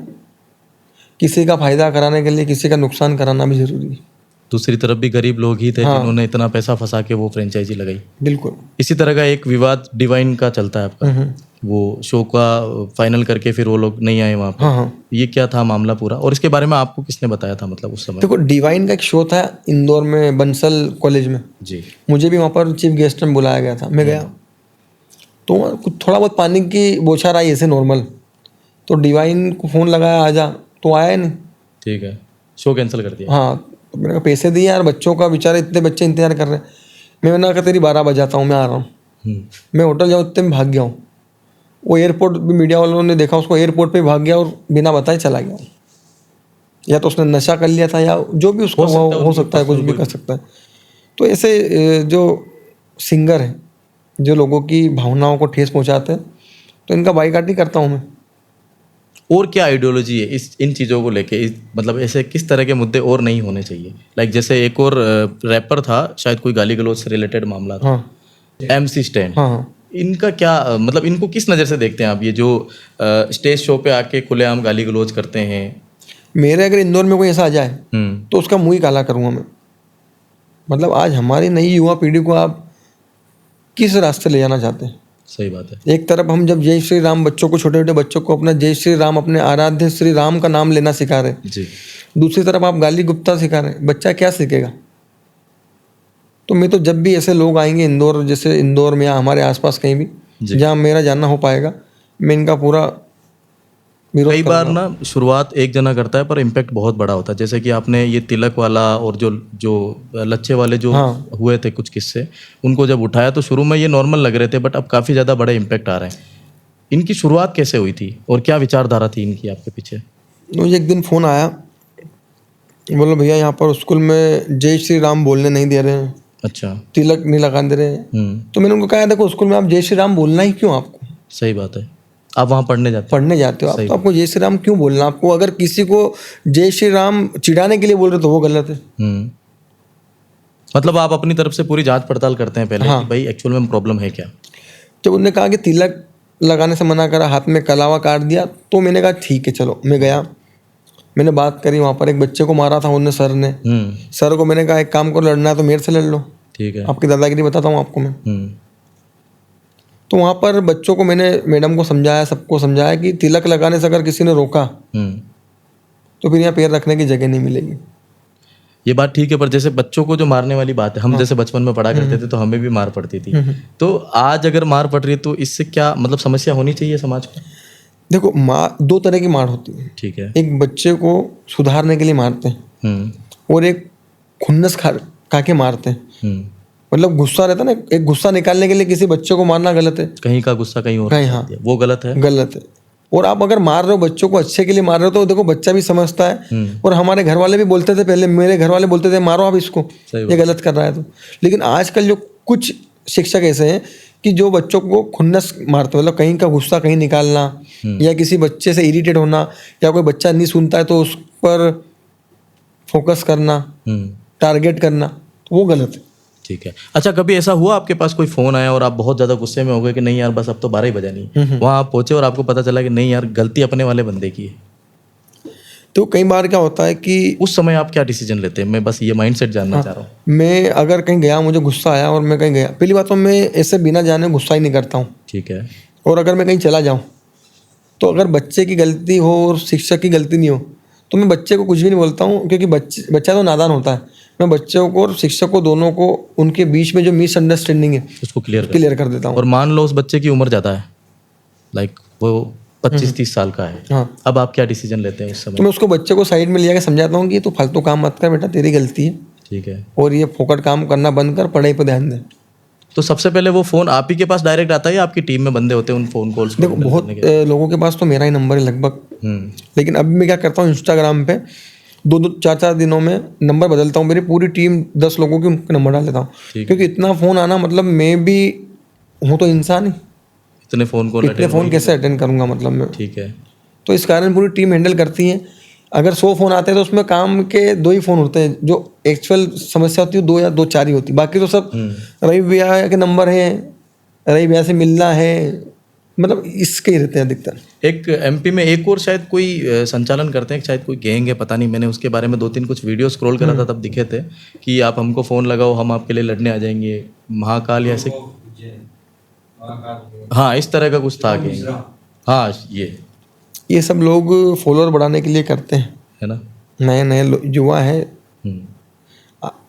किसी का फायदा कराने के लिए किसी का नुकसान कराना भी जरूरी है। दूसरी तरफ भी गरीब लोग ही थे हाँ। जिन्होंने इतना पैसा फंसा के वो फ्रेंचाइजी लगाई। बिल्कुल। इसी तरह का एक विवाद डिवाइन का चलता है आपका, वो शो का फाइनल करके फिर वो लोग नहीं आए वहाँ पे। हाँ हाँ। ये क्या था मामला पूरा, और इसके बारे में आपको किसने बताया था मतलब उस समय? देखो, डिवाइन का एक शो था इंदौर में, बंसल कॉलेज में। जी। मुझे भी वहाँ पर चीफ गेस्ट में बुलाया गया था, मैं गया। तो वहाँ कुछ थोड़ा बहुत पानी की बौछार आई ऐसे नॉर्मल, तो डिवाइन को फ़ोन लगाया आजा, तो आया नहीं। ठीक है, शो कैंसिल कर दिया। हाँ, तो मैंने कहा पैसे दिए यार, बच्चों का बेचारे, इतने बच्चे इंतजार कर रहे हैं। मैंने कहा तेरी 12 बजाता हूँ, मैं आ रहा हूँ। मैं होटल जाऊँ इतने में भाग गया हूँ। वो एयरपोर्ट भी मीडिया वालों ने देखा उसको, एयरपोर्ट पे भाग गया और बिना बताए चला गया। या तो उसने नशा कर लिया था, या जो भी उसको हो सकता है, कुछ भी कर सकता है। तो ऐसे जो सिंगर हैं जो लोगों की भावनाओं को ठेस पहुंचाते हैं, तो इनका बाइकाट ही करता हूँ मैं। और क्या आइडियोलॉजी है इन चीज़ों को लेके, मतलब ऐसे किस तरह के मुद्दे और नहीं होने चाहिए? लाइक जैसे एक और रैपर था, शायद कोई गाली गलौज से रिलेटेड मामला था। हाँ MC स्टैन। हाँ। इनका क्या मतलब, इनको किस नज़र से देखते हैं आप, ये जो स्टेज शो पे आके खुलेआम गाली गलौज करते हैं? मेरे अगर इंदौर में कोई ऐसा आ जाए तो उसका मुंह ही काला करूँगा मैं। मतलब आज हमारी नई युवा पीढ़ी को आप किस रास्ते ले जाना चाहते हैं? सही बात है। एक तरफ हम जब जय श्री राम, बच्चों को, छोटे छोटे बच्चों को अपना जय श्री राम, अपने आराध्य श्री राम का नाम लेना सिखा रहे, जी। दूसरी तरफ आप गाली गुप्ता सिखा रहे, बच्चा क्या सीखेगा? तो मैं तो जब भी ऐसे लोग आएंगे इंदौर, जैसे इंदौर में या हमारे आसपास कहीं भी जहाँ मेरा जानना हो पाएगा, मैं इनका पूरा विरोध कई बार करूंगा। ना शुरुआत एक जना करता है पर इम्पैक्ट बहुत बड़ा होता है, जैसे कि आपने ये तिलक वाला और जो लच्छे वाले जो हुए थे कुछ किस्से, उनको जब उठाया तो शुरू में ये नॉर्मल लग रहे थे, बट अब काफ़ी ज़्यादा बड़े इम्पैक्ट आ रहे हैं। इनकी शुरुआत कैसे हुई थी और क्या विचारधारा थी इनकी आपके पीछे? मुझे एक दिन फ़ोन आया, बोलो भैया यहाँ पर स्कूल में जय श्री राम बोलने नहीं दे रहे हैं, अच्छा। तिलक नहीं लगाने दे रहे हैं। तो मैंने उनको कहा देखो, स्कूल में आप जय श्री राम बोलना ही क्यों? आपको सही बात है, आप वहाँ पढ़ने जाते हो आप, तो आपको जय श्री राम क्यों बोलना? आपको अगर किसी को जय श्री राम चिढ़ाने के लिए बोल रहे तो वो गलत है। मतलब आप अपनी तरफ से पूरी जांच पड़ताल करते हैं पहले कि भाई एक्चुअल में प्रॉब्लम है क्या? जब उन्होंने कहा कि तिलक लगाने से मना करा, हाथ में कलावा काट दिया, तो मैंने कहा ठीक है चलो। मैं गया, मैंने बात करी। वहाँ पर एक बच्चे को मारा था उन्होंने, सर ने। सर को मैंने कहा एक काम करो, लड़ना है तो मेरे से लड़ लो, ठीक है, आपकी दादागिरी बताता हूँ आपको मैं। तो वहाँ पर बच्चों को मैंने, मैडम को समझाया, सबको समझाया कि तिलक लगाने से अगर किसी ने रोका तो फिर यहाँ पैर रखने की जगह नहीं मिलेगी। ये बात ठीक है, पर जैसे बच्चों को जो मारने वाली बात है, हम जैसे बचपन में पढ़ा करते थे तो हमें भी मार पड़ती थी, तो आज अगर मार पड़ रही है तो इससे क्या मतलब समस्या होनी चाहिए समाज को? देखो, मार दो तरह की मार होती है। ठीक है। एक बच्चे को सुधारने के लिए मारते हैं और एक खुन्नस खा के मारते हैं। मतलब गुस्सा रहता है ना, एक गुस्सा निकालने के लिए किसी बच्चे को मारना गलत है। कहीं का गुस्सा कहीं और, हाँ, वो गलत है, गलत है। और आप अगर मार रहे हो बच्चों को, अच्छे के लिए मार रहे हो, तो देखो बच्चा भी समझता है। और हमारे घर वाले भी बोलते थे पहले, मेरे घर वाले बोलते थे मारो आप इसको, ये गलत कर रहा है तो। लेकिन आजकल जो कुछ शिक्षक ऐसे हैं कि जो बच्चों को खुन्नस मारते, मतलब कहीं का गुस्सा कहीं निकालना, या किसी बच्चे से इरिटेट होना, या कोई बच्चा नहीं सुनता है तो उस पर फोकस करना, टारगेट करना, तो वो गलत है। ठीक है। अच्छा, कभी ऐसा हुआ आपके पास कोई फ़ोन आया और आप बहुत ज़्यादा गुस्से में हो गए कि नहीं यार बस अब तो 12 ही बजा नहीं, वहाँ आप पहुँचे और आपको पता चला कि नहीं यार गलती अपने वाले बंदे की है? तो कई बार क्या होता है कि उस समय आप क्या डिसीजन लेते हैं? मैं बस ये माइंडसेट जानना चाह रहा हूँ। मैं अगर कहीं गया, मुझे गुस्सा आया और मैं कहीं गया, पहली बात तो मैं ऐसे बिना जाने गुस्सा ही नहीं करता हूँ। ठीक है। और अगर मैं कहीं चला जाऊँ तो अगर बच्चे की गलती हो और शिक्षक की गलती नहीं हो तो मैं बच्चे को कुछ भी नहीं बोलता हूँ, क्योंकि बच्चा तो नादान होता है। मैं बच्चों को और शिक्षक को, दोनों को, उनके बीच में जो मिसअंडरस्टैंडिंग है उसको क्लियर कर देता हूँ। और मान लो उस बच्चे की उम्र ज़्यादा है, लाइक वो 25-30 साल का है, हाँ, अब आप क्या डिसीजन लेते हैं उस समय? तो मैं उसको, बच्चे को साइड में लिया के समझाता हूँ कि ये तो फालतू काम मत कर बेटा, तेरी गलती है। ठीक है। और ये फोकट काम करना बंद कर, पढ़ाई पर ध्यान दे। तो सबसे पहले वो फ़ोन आप ही के पास डायरेक्ट आता है या आपकी टीम में बंदे होते हैं उन फ़ोन कॉल्स को? देखो, बहुत लोगों के पास तो मेरा ही नंबर है लगभग। लेकिन अभी मैं क्या करता हूँ, इंस्टाग्राम पे 2-2, 4-4 दिनों में नंबर बदलता हूँ। मेरी पूरी टीम 10 लोगों की, उनके नंबर डाल देता हूँ, क्योंकि इतना फ़ोन आना, मतलब मैं भी हूँ तो इंसान ही, इतने फ़ोन कॉल इतने फ़ोन कैसे अटेंड करूँगा मतलब मैं। ठीक है। तो इस कारण पूरी टीम हैंडल करती है। अगर 100 फ़ोन आते हैं तो उसमें काम के 2 ही फ़ोन होते हैं, जो एक्चुअल समस्या होती है 2 या 2-4 ही होती है, बाकी तो सब रवि भैया के नंबर हैं, रवि भैया से मिलना है, मतलब इसके ही रहते हैं अधिकतर। एक एमपी में एक और शायद कोई संचालन करते हैं, शायद कोई गैंग है, पता नहीं, मैंने उसके बारे में 2-3 कुछ वीडियो स्क्रॉल करा था तब दिखे थे कि आप हमको फ़ोन लगाओ, हम आपके लिए लड़ने आ जाएंगे, महाकाल या ऐसे, हाँ इस तरह का कुछ था गैंग। हाँ ये सब लोग फॉलोअर बढ़ाने के लिए करते हैं, है ना। नए नए युवा है।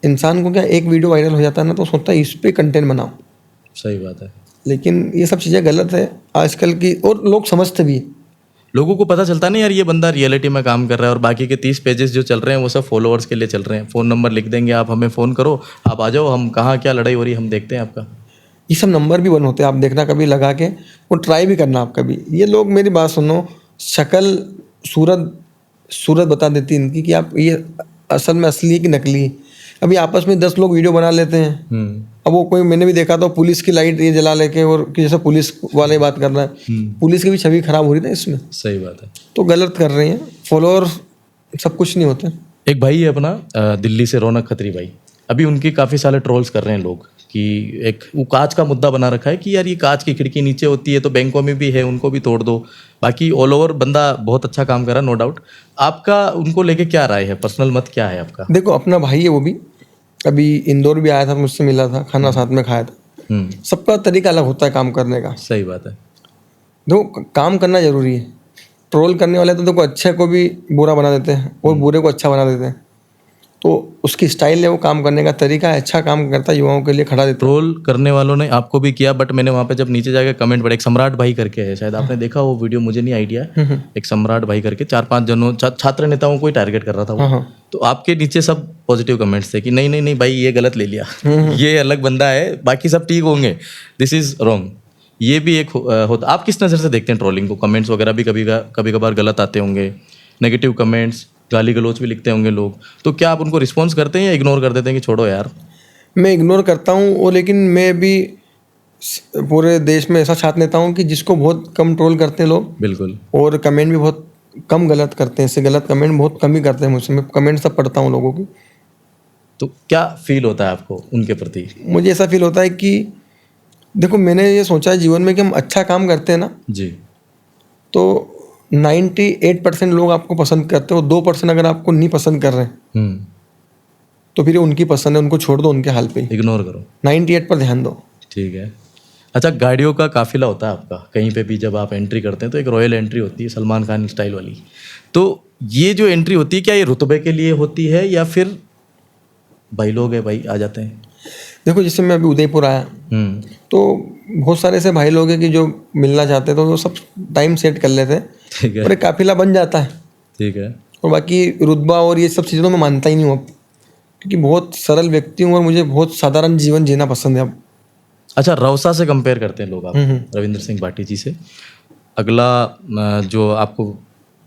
इंसान को क्या, एक वीडियो वायरल हो जाता है ना तो सोचता है इस पे कंटेंट बनाओ, सही बात है। लेकिन ये सब चीज़ें गलत है आजकल की, और लोग समझते भी हैं। लोगों को पता चलता नहीं यार ये बंदा रियलिटी में काम कर रहा है, और बाकी के 30 पेजेस जो चल रहे हैं वो सब फॉलोअर्स के लिए चल रहे हैं। फ़ोन नंबर लिख देंगे, आप हमें फ़ोन करो, आप आ जाओ, हम कहाँ क्या लड़ाई हो रही है हम देखते हैं आपका। ये सब नंबर भी बन होते हैं, आप देखना कभी लगा के, और ट्राई भी करना आप कभी। ये लोग, मेरी बात सुनो, शक्ल सूरत बता देती है इनकी कि आप ये असल में असली है कि नकली है। अभी आपस में 10 लोग वीडियो बना लेते हैं, अब वो कोई, मैंने भी देखा था पुलिस की लाइट ये जला लेके, और कि जैसे पुलिस वाले बात कर रहा है, पुलिस की भी छवि खराब हो रही है इसमें। सही बात है। तो गलत कर रहे हैं, फॉलोअर सब कुछ नहीं होते। एक भाई है अपना दिल्ली से, रौनक खत्री भाई, अभी उनकी काफ़ी सारे ट्रोल्स कर रहे हैं लोग कि एक वो कांच का मुद्दा बना रखा है कि यार ये कांच की खिड़की नीचे होती है तो बैंकों में भी है, उनको भी तोड़ दो। बाकी ऑल ओवर बंदा बहुत अच्छा काम कर रहा है, नो डाउट। आपका उनको लेके क्या राय है, पर्सनल मत क्या है आपका? देखो, अपना भाई है वो भी, अभी इंदौर भी आया था, मुझसे मिला था, खाना साथ में खाया था। सबका तरीका अलग होता है काम करने का। सही बात है। देखो, काम करना जरूरी है। ट्रोल करने वाले तो देखो अच्छे को भी बुरा बना देते हैं और बुरे को अच्छा बना देते हैं, तो उसकी स्टाइल है, वो काम करने का तरीका है, अच्छा काम करता है, युवाओं के लिए खड़ा देता है। ट्रोल करने वालों ने आपको भी किया, बट मैंने वहाँ पे जब नीचे जाके कमेंट पढ़े, एक सम्राट भाई करके है, शायद आपने देखा वो वीडियो, मुझे नहीं आइडिया, एक सम्राट भाई करके 4-5 जनों छात्र नेताओं को ही टारगेट कर रहा था वो। तो आपके नीचे सब पॉजिटिव कमेंट्स थे कि नहीं नहीं नहीं भाई ये गलत ले लिया, ये अलग बंदा है, बाकी सब ठीक होंगे, दिस इज रॉन्ग। ये भी एक होता। आप किस नज़र से देखते हैं ट्रोलिंग को? कमेंट्स वगैरह भी कभी कभार गलत आते होंगे, नेगेटिव कमेंट्स, गाली गलौच भी लिखते होंगे लोग, तो क्या आप उनको रिस्पॉन्स करते हैं या इग्नोर कर देते हैं कि छोड़ो यार? मैं इग्नोर करता हूँ, और लेकिन मैं भी पूरे देश में ऐसा छात्र नेता हूँ कि जिसको बहुत कम ट्रोल करते हैं लोग, बिल्कुल, और कमेंट भी बहुत कम गलत करते हैं, इससे गलत कमेंट बहुत कम ही करते हैं मुझसे। मैं कमेंट सब पढ़ता हूँ लोगों की। तो क्या फील होता है आपको उनके प्रति? मुझे ऐसा फील होता है कि देखो, मैंने ये सोचा है जीवन में कि हम अच्छा काम करते हैं ना, जी, तो 98% लोग आपको पसंद करते हो, 2% अगर आपको नहीं पसंद कर रहे हैं तो फिर उनकी पसंद है, उनको छोड़ दो उनके हाल पे, इग्नोर करो, 98 पर ध्यान दो। ठीक है। अच्छा, गाड़ियों का काफिला होता है आपका कहीं पे भी, जब आप एंट्री करते हैं तो एक रॉयल एंट्री होती है सलमान खान स्टाइल वाली, तो ये जो एंट्री होती है क्या ये रुतबे के लिए होती है या फिर भाई लोग है भाई आ जाते हैं? देखो, जैसे मैं अभी उदयपुर आया तो बहुत सारे ऐसे भाई लोग हैं कि जो मिलना चाहते हैं, तो वो सब टाइम सेट कर लेते हैं, ठीक है, और एक काफिला बन जाता है। ठीक है। और बाकी रुतबा और ये सब चीज़ों में मानता ही नहीं हूँ अब, क्योंकि बहुत सरल व्यक्ति हूँ और मुझे बहुत साधारण जीवन जीना पसंद है अब। अच्छा, रौसा से कंपेयर करते हैं लोग आप रविंद्र सिंह भाटी जी से। अगला जो आपको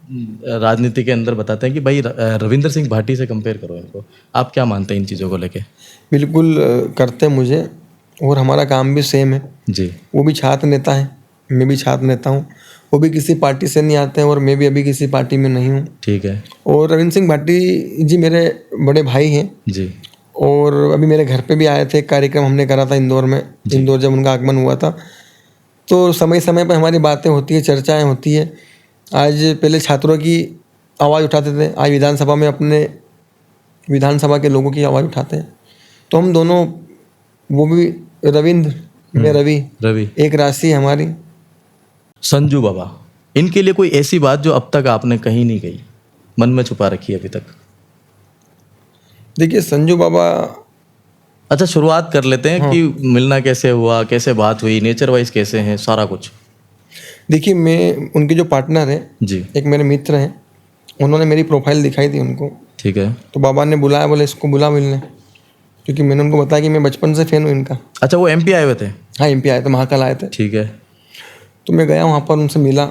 राजनीति के अंदर बताते हैं कि भाई रविंद्र सिंह भाटी से कंपेयर करो इनको, आप क्या मानते हैं इन चीज़ों को लेके? बिल्कुल करते हैं मुझे, और हमारा काम भी सेम है जी। वो भी छात्र नेता है, मैं भी छात्र नेता हूँ, वो भी किसी पार्टी से नहीं आते हैं और मैं भी अभी किसी पार्टी में नहीं हूँ। ठीक है। और रविंद्र सिंह भाटी जी मेरे बड़े भाई हैं जी। और अभी मेरे घर पे भी आए थे, कार्यक्रम हमने करा था इंदौर में। इंदौर जब उनका आगमन हुआ था तो समय समय पर हमारी बातें होती है, चर्चाएं होती है। आज पहले छात्रों की आवाज़ उठाते थे, आज विधानसभा में अपने विधानसभा के लोगों की आवाज़ उठाते हैं। तो हम दोनों, वो भी रविंद्र, मैं रवि, एक राशि है हमारी। संजू बाबा, इनके लिए कोई ऐसी बात जो अब तक आपने कहीं नहीं कही, मन में छुपा रखी है अभी तक? देखिए, संजू बाबा, अच्छा शुरुआत कर लेते हैं कि मिलना कैसे हुआ, कैसे बात हुई, नेचर वाइज कैसे हैं, सारा कुछ। देखिए, मैं उनके जो पार्टनर हैं जी, एक मेरे मित्र हैं, उन्होंने मेरी प्रोफाइल दिखाई थी उनको। ठीक है। तो बाबा ने बुलाया, बोले इसको बुला मिलने, क्योंकि मैंने उनको बताया कि मैं बचपन से फ़ैन हूँ इनका। अच्छा, वो एमपी आए हुए थे? हाँ, एमपी आए थे, महाकाल आए थे। ठीक है। तो मैं गया वहाँ पर, उनसे मिला।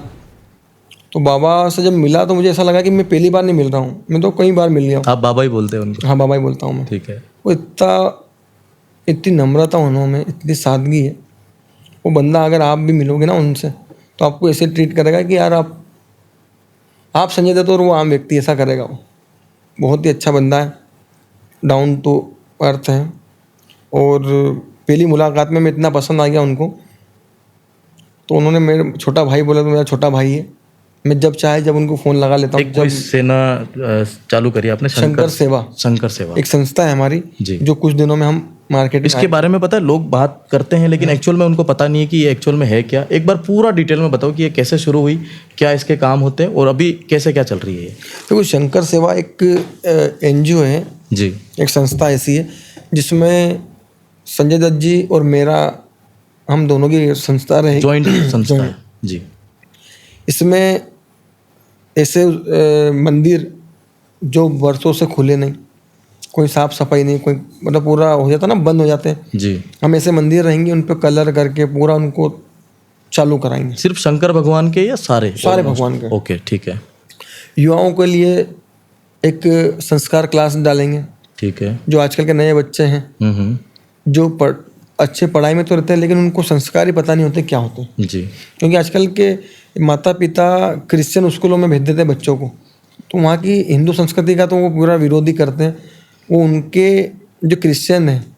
तो बाबा से जब मिला तो मुझे ऐसा लगा कि मैं पहली बार नहीं मिल रहा हूँ, मैं तो कई बार मिल गया हूँ। आप बाबा ही बोलते हैं उनको? हाँ, बाबा ही बोलता हूँ मैं। ठीक है। वो इतनी नम्रता उन्होंने, इतनी सादगी है। वो बंदा, अगर आप भी मिलोगे ना उनसे, तो आपको ऐसे ट्रीट करेगा कि यार आप आप संजय दत्त और वो आम व्यक्ति ऐसा करेगा। वो बहुत ही अच्छा बंदा है, डाउन टू अर्थ है, और पहली मुलाकात में मैं इतना पसंद आ गया उनको, तो उन्होंने मेरे छोटा भाई बोला तो मेरा छोटा भाई है, मैं जब चाहे जब उनको फ़ोन लगा लेता हूँ। एक कोई सेना चालू करी आपने, शंकर सेवा, शंकर सेवा एक संस्था है हमारी जी। जो कुछ दिनों में हम मार्केट इसके बारे में पता है, लोग बात करते हैं लेकिन एक्चुअल में उनको पता नहीं है कि ये एक्चुअल में है क्या। एक बार पूरा डिटेल में बताओ कि ये कैसे शुरू हुई, क्या इसके काम होते हैं और अभी कैसे क्या चल रही है ये। देखो, शंकर सेवा एक NGO है जी, एक संस्था ऐसी है जिसमें संजय दत्त जी और मेरा, हम दोनों की संस्था रहे, जॉइंट संस्था है जी। इसमें ऐसे मंदिर जो वर्षों से खुले नहीं, कोई साफ सफाई नहीं, कोई मतलब पूरा हो जाता ना, बंद हो जाते हैं जी। हम ऐसे मंदिर रहेंगे, उन पर कलर करके पूरा उनको चालू कराएंगे। सिर्फ शंकर भगवान के या सारे सारे भगवान के। ओके, ठीक है, युवाओं के लिए एक संस्कार क्लास डालेंगे, ठीक है। जो आजकल के नए बच्चे हैं हम्म, जो अच्छे पढ़ाई में तो रहते हैं लेकिन उनको संस्कार ही पता नहीं होते क्या होते हैं। जी। क्योंकि आजकल के माता पिता क्रिश्चियन स्कूलों में भेज देते हैं बच्चों को, तो वहाँ की हिंदू संस्कृति का तो वो पूरा विरोधी करते हैं। वो उनके जो क्रिश्चियन हैं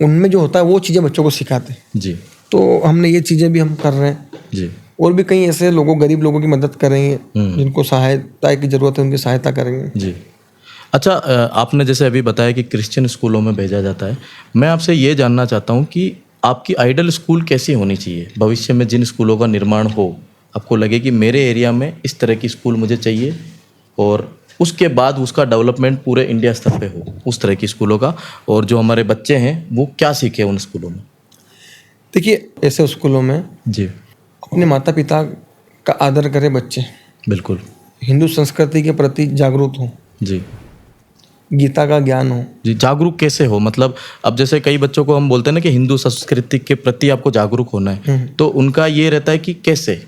उनमें जो होता है वो चीज़ें बच्चों को सिखाते हैं। जी, तो हमने ये चीज़ें भी हम कर रहे हैं, जी। और भी कई ऐसे लोगों, गरीब लोगों की मदद करेंगे, जिनको सहायता की ज़रूरत है उनकी सहायता करेंगे। जी। अच्छा, आपने जैसे अभी बताया कि क्रिश्चियन स्कूलों में भेजा जाता है, मैं आपसे ये जानना चाहता हूँ कि आपकी आइडल स्कूल कैसी होनी चाहिए भविष्य में, जिन स्कूलों का निर्माण हो, आपको लगे कि मेरे एरिया में इस तरह की स्कूल मुझे चाहिए, और उसके बाद उसका डेवलपमेंट पूरे इंडिया स्तर पे हो उस तरह की स्कूलों का, और जो हमारे बच्चे हैं वो क्या सीखे उन स्कूलों में। देखिए, ऐसे स्कूलों में जी, अपने माता पिता का आदर करें बच्चे, बिल्कुल हिंदू संस्कृति के प्रति जागरूक हों, जी, गीता का ज्ञान हो। जी। जागरूक कैसे हो, मतलब अब जैसे कई बच्चों को हम बोलते हैं ना कि हिंदू संस्कृति के प्रति आपको जागरूक होना है, तो उनका ये रहता है कि कैसे,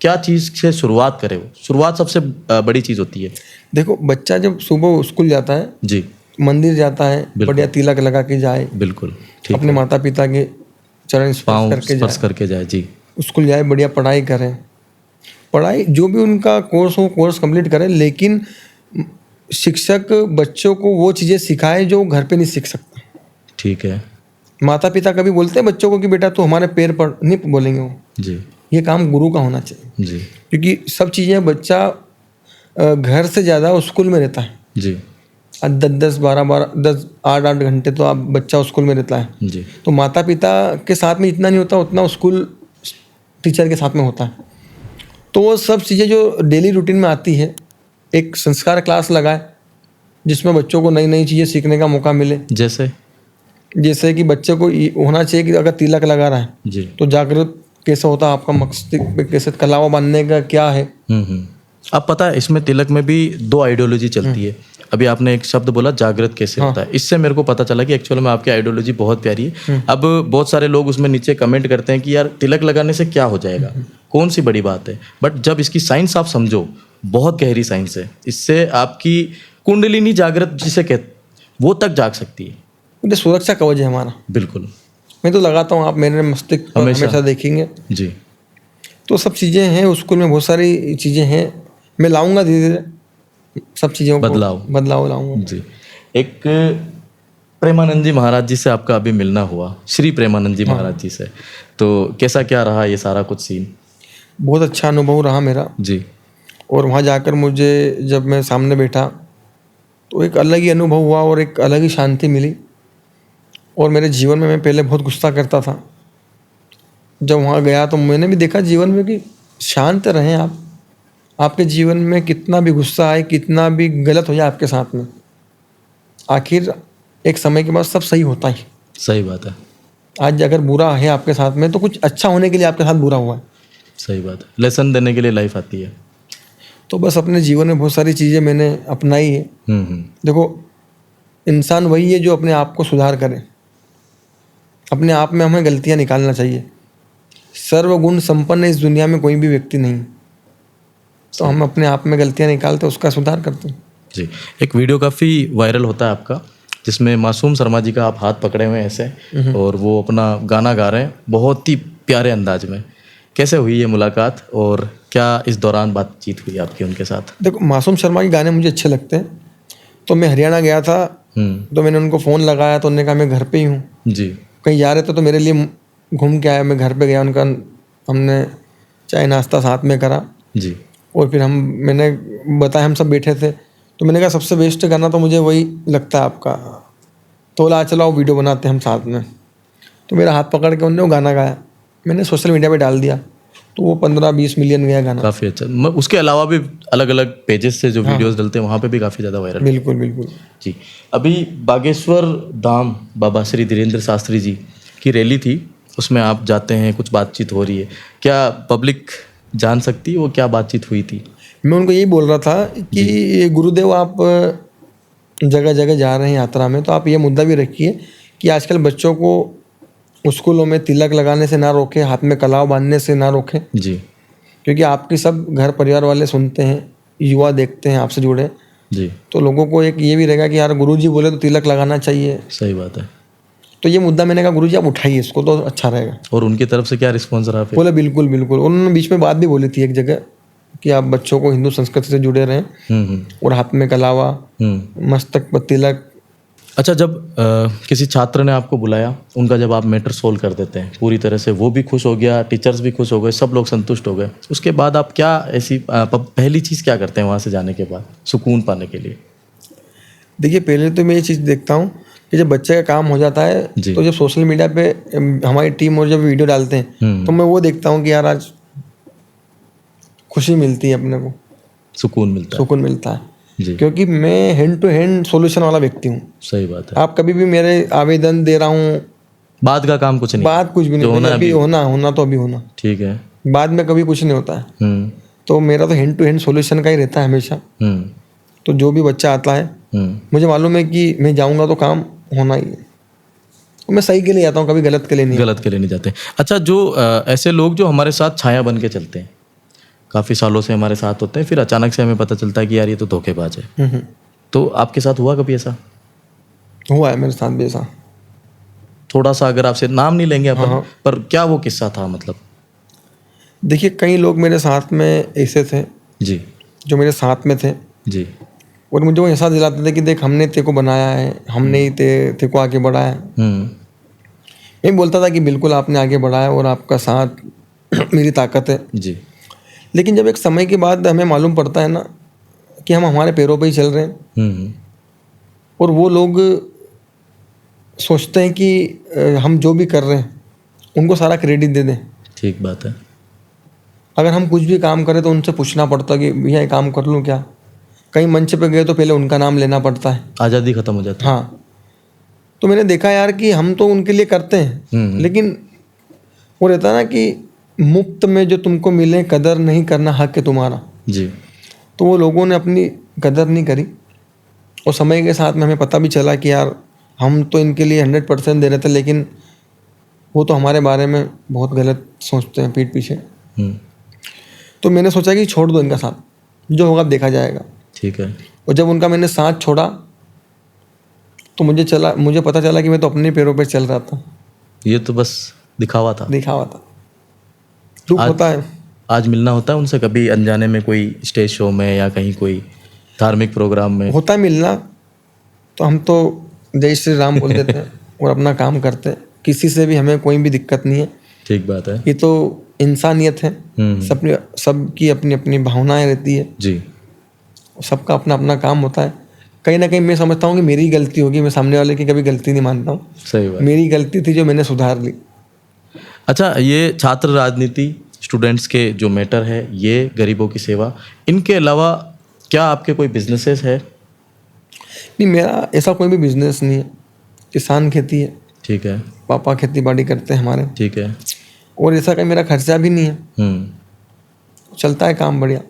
क्या चीज़ से शुरुआत करे। वो शुरुआत सबसे बड़ी चीज़ होती है। देखो, बच्चा जब सुबह स्कूल जाता है, जी, मंदिर जाता है, बढ़िया तिलक लगा के जाए, बिल्कुल ठीक, अपने माता पिता के चरण स्पर्श करके जाए जी, स्कूल जाए, बढ़िया पढ़ाई करें, पढ़ाई जो भी उनका कोर्स हो कोर्स कंप्लीट करें, लेकिन शिक्षक बच्चों को वो चीज़ें सिखाए जो घर पे नहीं सीख सकता। ठीक है माता पिता कभी बोलते हैं बच्चों को कि बेटा तू हमारे पैर पर, नहीं बोलेंगे वो, जी, ये काम गुरु का होना चाहिए, जी, क्योंकि सब चीज़ें बच्चा घर से ज़्यादा स्कूल में रहता है। जी, 8-8 घंटे तो आप बच्चा स्कूल में रहता है, जी, तो माता पिता के साथ में इतना नहीं होता उतना स्कूल टीचर के साथ में होता है। तो वो सब चीज़ें जो डेली रूटीन में आती है, एक संस्कार क्लास लगाए जिसमें बच्चों को नई नई चीज़ें सीखने का मौका मिले। जैसे कि बच्चे को होना चाहिए कि अगर तिलक लगा रहा है जी, तो जागृत कैसे होता है, आपका मस्तिष्क पे कैसे, कलावा बांधने का क्या है। अब पता है इसमें तिलक में भी 2 आइडियोलॉजी चलती है। अभी आपने एक शब्द बोला जागृत कैसे होता है, इससे मेरे को पता चला कि एक्चुअल में आपकी आइडियोलॉजी बहुत प्यारी है। अब बहुत सारे लोग उसमें नीचे कमेंट करते हैं कि यार तिलक लगाने से क्या हो जाएगा, कौन सी बड़ी बात है, बट जब इसकी साइंस आप समझो, बहुत गहरी साइंस है। इससे आपकी कुंडलिनी जागृत जिसे कहते वो तक जाग सकती है। ये सुरक्षा कवच है हमारा। बिल्कुल, मैं तो लगाता हूँ, आप मेरे मस्तिष्क पर हमेशा देखेंगे जी। तो सब चीज़ें हैं स्कूल में, बहुत सारी चीज़ें हैं, मैं लाऊंगा धीरे धीरे सब चीज़ों को बदलाव लाऊंगा जी। एक प्रेमानंद जी महाराज जी से आपका अभी मिलना हुआ, श्री प्रेमानंद जी महाराज जी से, तो कैसा क्या रहा ये सारा कुछ सीन? बहुत अच्छा अनुभव रहा मेरा जी। और वहाँ जाकर मुझे जब मैं सामने बैठा तो एक अलग ही अनुभव हुआ और एक अलग ही शांति मिली। और मेरे जीवन में, मैं पहले बहुत गुस्सा करता था, जब वहाँ गया तो मैंने भी देखा जीवन में कि शांत रहें आप, आपके जीवन में कितना भी गुस्सा आए, कितना भी गलत हो जाए आपके साथ में, आखिर एक समय के बाद सब सही होता है। सही बात है। आज अगर बुरा है आपके साथ में तो कुछ अच्छा होने के लिए आपके साथ बुरा हुआ है। सही बात है, लेसन देने के लिए लाइफ आती है। तो बस अपने जीवन में बहुत सारी चीज़ें मैंने अपनाई है। देखो, इंसान वही है जो अपने आप को सुधार करे, अपने आप में हमें गलतियाँ निकालना चाहिए। सर्वगुण संपन्न इस दुनिया में कोई भी व्यक्ति नहीं, तो हम अपने आप में गलतियाँ निकालते उसका सुधार करते हैं। जी। एक वीडियो काफ़ी वायरल होता है आपका, जिसमें मासूम शर्मा जी का आप हाथ पकड़े हुए हैं ऐसे और वो अपना गाना गा रहे हैं बहुत ही प्यारे अंदाज में। कैसे हुई ये मुलाकात और क्या इस दौरान बातचीत हुई आपकी उनके साथ? देखो, मासूम शर्मा के गाने मुझे अच्छे लगते हैं, तो मैं हरियाणा गया था, तो मैंने उनको फ़ोन लगाया, तो उन्होंने कहा मैं घर पे ही हूँ। जी। कहीं जा रहे थे तो मेरे लिए घूम के आया, मैं घर पे गया, उनका हमने चाय नाश्ता साथ में करा, जी। और फिर मैंने बताया, हम सब बैठे थे, तो मैंने कहा सबसे बेस्ट गाना तो मुझे वही लगता है आपका, तोला चलाओ, वीडियो बनाते हैं हम साथ में। तो मेरा हाथ पकड़ के उन्होंने वो गाना गाया, मैंने सोशल मीडिया पे डाल दिया, तो वो 15-20 मिलियन गया गाना। काफ़ी अच्छा। उसके अलावा भी अलग अलग पेजेस से जो वीडियोस डलते हैं वहाँ पे भी काफ़ी ज़्यादा वायरल। बिल्कुल बिल्कुल। जी। अभी बागेश्वर धाम बाबा श्री धीरेन्द्र शास्त्री जी की रैली थी, उसमें आप जाते हैं, कुछ बातचीत हो रही है, क्या पब्लिक जान सकती है वो क्या बातचीत हुई थी? मैं उनको यही बोल रहा था कि गुरुदेव, आप जगह जगह जा रहे हैं यात्रा में, तो आप ये मुद्दा भी रखिए कि आजकल बच्चों को स्कूलों में तिलक लगाने से ना रोकें, हाथ में कलाव बांधने से ना रोकें, जी। क्योंकि आपकी सब घर परिवार वाले सुनते हैं, युवा देखते हैं, आपसे जुड़े, जी। तो लोगों को एक ये भी रहेगा कि यार गुरुजी बोले तो तिलक लगाना चाहिए। सही बात है। तो ये मुद्दा मैंने कहा गुरुजी आप उठाइए इसको, तो अच्छा रहेगा। और उनकी तरफ से क्या रिस्पॉन्स रहा फिर? बोले बिल्कुल बिल्कुल। उन्होंने बीच में बात भी बोली थी एक जगह कि आप बच्चों को हिंदू संस्कृति से जुड़े रहें, और हाथ में कलावा, मस्तक पर तिलक। अच्छा, जब किसी छात्र ने आपको बुलाया, उनका जब आप मैटर सोल्व कर देते हैं पूरी तरह से, वो भी खुश हो गया, टीचर्स भी खुश हो गए, सब लोग संतुष्ट हो गए, उसके बाद आप क्या ऐसी पहली चीज़ क्या करते हैं वहाँ से जाने के बाद सुकून पाने के लिए? देखिए, पहले तो मैं ये चीज़ देखता हूँ कि जब बच्चे का काम हो जाता है, तो जब सोशल मीडिया पे हमारी टीम और जब वीडियो डालते हैं, तो मैं वो देखता हूँ कि यार आज खुशी मिलती है, अपने को सुकून मिलता है जी। क्योंकि मैं हैंड टू हैंड सॉल्यूशन वाला व्यक्ति हूँ। सही बात है। आप कभी भी मेरे आवेदन दे रहा हूँ, बाद का काम कुछ नहीं, बात कुछ भी नहीं, होना अभी होना तो अभी होना, ठीक है, बाद में कभी कुछ नहीं होता है। तो मेरा तो हैंड टू हैंड सॉल्यूशन का ही रहता है हमेशा। तो जो भी बच्चा आता है, मुझे मालूम है कि मैं जाऊँगा तो काम होना ही है, तो मैं सही के लिए आता हूँ, कभी गलत के लिए नहीं जाते। अच्छा, जो ऐसे लोग जो हमारे साथ छाया बन के चलते हैं, काफ़ी सालों से हमारे साथ होते हैं, फिर अचानक से हमें पता चलता है कि यार ये तो धोखेबाज है, तो आपके साथ हुआ कभी ऐसा? हुआ है मेरे साथ भी ऐसा। थोड़ा सा, अगर आपसे नाम नहीं लेंगे अपन, पर क्या वो किस्सा था मतलब? देखिए, कई लोग मेरे साथ में ऐसे थे जी, जो मेरे साथ में थे जी, और मुझे वो एहसास दिलाते थे कि देख, हमने तेरे को बनाया है, हमने ही तेरे को आगे बढ़ाया है। मैं बोलता था कि बिल्कुल आपने आगे बढ़ाया और आपका साथ मेरी ताकत है। जी। लेकिन जब एक समय के बाद हमें मालूम पड़ता है ना कि हम हमारे पैरों पे ही चल रहे हैं, और वो लोग सोचते हैं कि हम जो भी कर रहे हैं उनको सारा क्रेडिट दे दें। ठीक बात है। अगर हम कुछ भी काम करें तो उनसे पूछना पड़ता कि भैया ये काम कर लूँ क्या? कहीं मंच पे गए तो पहले उनका नाम लेना पड़ता है, आज़ादी खत्म हो जाती है। हाँ। तो मैंने देखा यार कि हम तो उनके लिए करते हैं, लेकिन वो रहता है ना कि मुफ्त में जो तुमको मिले कदर नहीं करना हक है तुम्हारा। जी। तो वो लोगों ने अपनी कदर नहीं करी, और समय के साथ में हमें पता भी चला कि यार हम तो इनके लिए 100% दे रहे थे, लेकिन वो तो हमारे बारे में बहुत गलत सोचते हैं पीठ पीछे। तो मैंने सोचा कि छोड़ दो इनका साथ, जो होगा अब देखा जाएगा। ठीक है। और जब उनका मैंने साथ छोड़ा तो मुझे पता चला कि मैं तो अपने पैरों पर चल रहा था। ये तो बस दिखावा था। दुख होता है। आज मिलना होता है उनसे कभी अनजाने में, कोई स्टेज शो में या कहीं कोई धार्मिक प्रोग्राम में? होता है मिलना, तो हम तो जय श्री राम बोल देते हैं और अपना काम करते हैं, किसी से भी हमें कोई भी दिक्कत नहीं है। ठीक बात है। ये तो इंसानियत है, सबकी अपनी अपनी भावनाएं रहती है जी, सबका अपना अपना काम होता है। कहीं ना कहीं मैं समझता हूँ कि मेरी गलती होगी, मैं सामने वाले की कभी गलती नहीं मानता हूँ। सही बात। मेरी गलती थी जो मैंने सुधार ली। अच्छा, ये छात्र राजनीति, स्टूडेंट्स के जो मैटर है, ये गरीबों की सेवा, इनके अलावा क्या आपके कोई बिजनेसेस है? नहीं, मेरा ऐसा कोई भी बिजनेस नहीं है। किसान खेती है। ठीक है। पापा खेती बाड़ी करते हैं हमारे। ठीक है। और ऐसा कहीं मेरा खर्चा भी नहीं है, चलता है काम बढ़िया।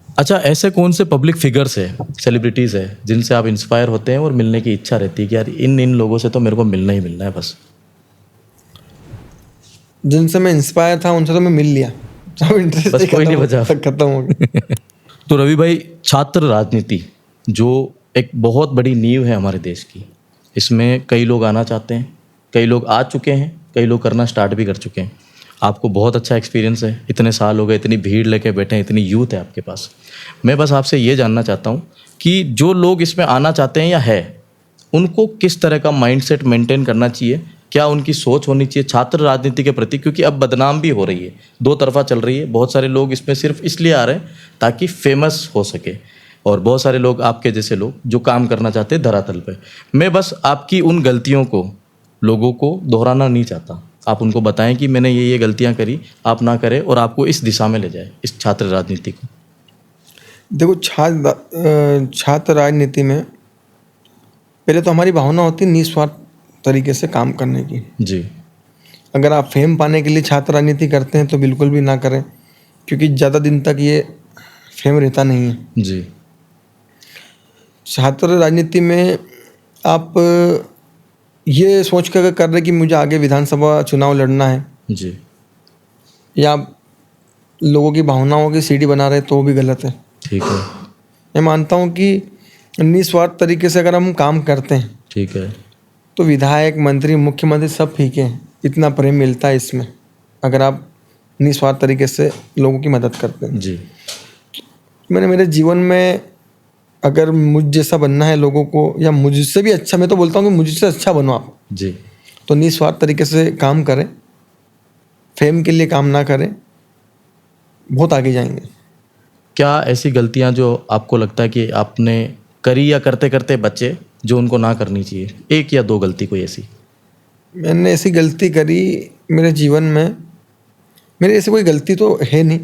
अच्छा, ऐसे कौन से पब्लिक फिगर्स है, सेलिब्रिटीज़ है, जिनसे आप इंस्पायर होते हैं और मिलने की इच्छा रहती है कि यार इन लोगों से तो मेरे को मिलना ही मिलना है बस? जिनसे मैं इंस्पायर था उनसे तो मैं मिल लिया, सब इंटरेस्ट बस कोई नहीं बचा, खत्म हो गया। तो रवि भाई, छात्र राजनीति जो एक बहुत बड़ी नींव है हमारे देश की, इसमें कई लोग आना चाहते हैं, कई लोग आ चुके हैं, कई लोग करना स्टार्ट भी कर चुके हैं। आपको बहुत अच्छा एक्सपीरियंस है, इतने साल हो गए, इतनी भीड़ लेके बैठे हैं, इतनी यूथ है आपके पास। मैं बस आपसे ये जानना चाहता हूँ कि जो लोग इसमें आना चाहते हैं या है, उनको किस तरह का माइंडसेट मेंटेन करना चाहिए, क्या उनकी सोच होनी चाहिए छात्र राजनीति के प्रति, क्योंकि अब बदनाम भी हो रही है, दो तरफा चल रही है। बहुत सारे लोग इसमें सिर्फ इसलिए आ रहे हैं ताकि फेमस हो सके, और बहुत सारे लोग आपके जैसे लोग जो काम करना चाहते हैं धरातल पे। मैं बस आपकी उन गलतियों को लोगों को दोहराना नहीं चाहता, आप उनको बताएं कि मैंने ये गलतियां करी, आप ना करें और आपको इस दिशा में ले जाए, इस छात्र राजनीति को। देखो, छात्र राजनीति में पहले तो हमारी भावना होती है निस्वार्थ तरीके से काम करने की। जी। अगर आप फेम पाने के लिए छात्र राजनीति करते हैं तो बिल्कुल भी ना करें, क्योंकि ज़्यादा दिन तक ये फेम रहता नहीं है। जी। छात्र राजनीति में आप ये सोच कर कर रहे कि मुझे आगे विधानसभा चुनाव लड़ना है, जी। या आप लोगों की भावनाओं की सीढ़ी बना रहे तो भी गलत है। ठीक है। मैं मानता हूँ कि निस्वार्थ तरीके से अगर हम काम करते हैं, ठीक है, तो विधायक, मंत्री, मुख्यमंत्री सब फीके हैं। इतना प्रेम मिलता है इसमें अगर आप निस्वार्थ तरीके से लोगों की मदद करते हैं। जी। मैंने मेरे जीवन में अगर मुझ जैसा बनना है लोगों को, या मुझसे भी अच्छा, मैं तो बोलता हूँ कि मुझसे अच्छा बनो आप, जी। तो निस्वार्थ तरीके से काम करें, फेम के लिए काम ना करें, बहुत आगे जाएंगे। क्या ऐसी गलतियां जो आपको लगता है कि आपने करी या करते करते बचे, जो उनको ना करनी चाहिए, एक या दो गलती कोई ऐसी? मैंने ऐसी गलती करी मेरे जीवन में, मेरी ऐसी कोई गलती तो है नहीं,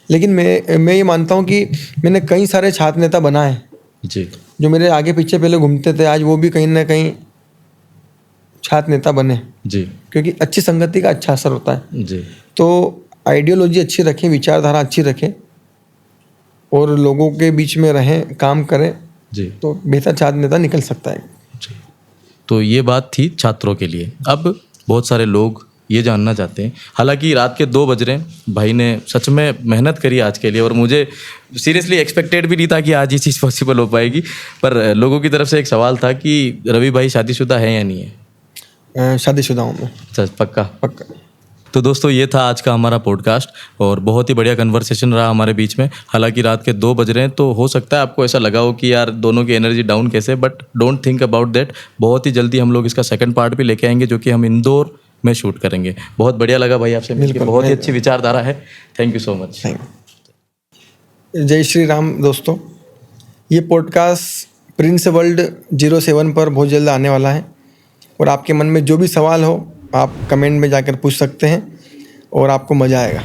लेकिन मैं ये मानता हूँ कि मैंने कई सारे छात्र नेता बनाए जी। जो मेरे आगे पीछे पहले घूमते थे, आज वो भी कहीं ना कहीं छात्र नेता बने। जी। क्योंकि अच्छी संगति का अच्छा असर होता है। जी। तो आइडियोलॉजी अच्छी रखें, विचारधारा अच्छी रखें, और लोगों के बीच में रहें, काम करें, जी। तो बेहतर छात्र नेता निकल सकता है। जी। तो ये बात थी छात्रों के लिए। अब बहुत सारे लोग ये जानना चाहते हैं, हालांकि रात के 2 बज रहे हैं, भाई ने सच में मेहनत करी आज के लिए, और मुझे सीरियसली एक्सपेक्टेड भी नहीं था कि आज ये चीज़ पॉसिबल हो पाएगी। पर लोगों की तरफ से एक सवाल था कि रवि भाई शादीशुदा है या नहीं है? शादीशुदा हूँ मैं। अच्छा, पक्का? पक्का। तो दोस्तों, ये था आज का हमारा पॉडकास्ट, और बहुत ही बढ़िया कन्वर्सेशन रहा हमारे बीच में। हालांकि रात के 2 बज रहे हैं, तो हो सकता है आपको ऐसा लगा हो कि यार दोनों की एनर्जी डाउन कैसे, but don't think about that. बहुत ही जल्दी हम लोग इसका सेकंड पार्ट भी लेके आएंगे, जो कि हम इंदौर में शूट करेंगे। बहुत बढ़िया लगा भाई आपसे मिलकर, बहुत ही अच्छी विचारधारा है। Thank you so much. जय श्री राम दोस्तों। ये पॉडकास्ट प्रिंस वर्ल्ड 07 पर बहुत जल्द आने वाला है, और आपके मन में जो भी सवाल हो आप कमेंट में जाकर पूछ सकते हैं, और आपको मज़ा आएगा।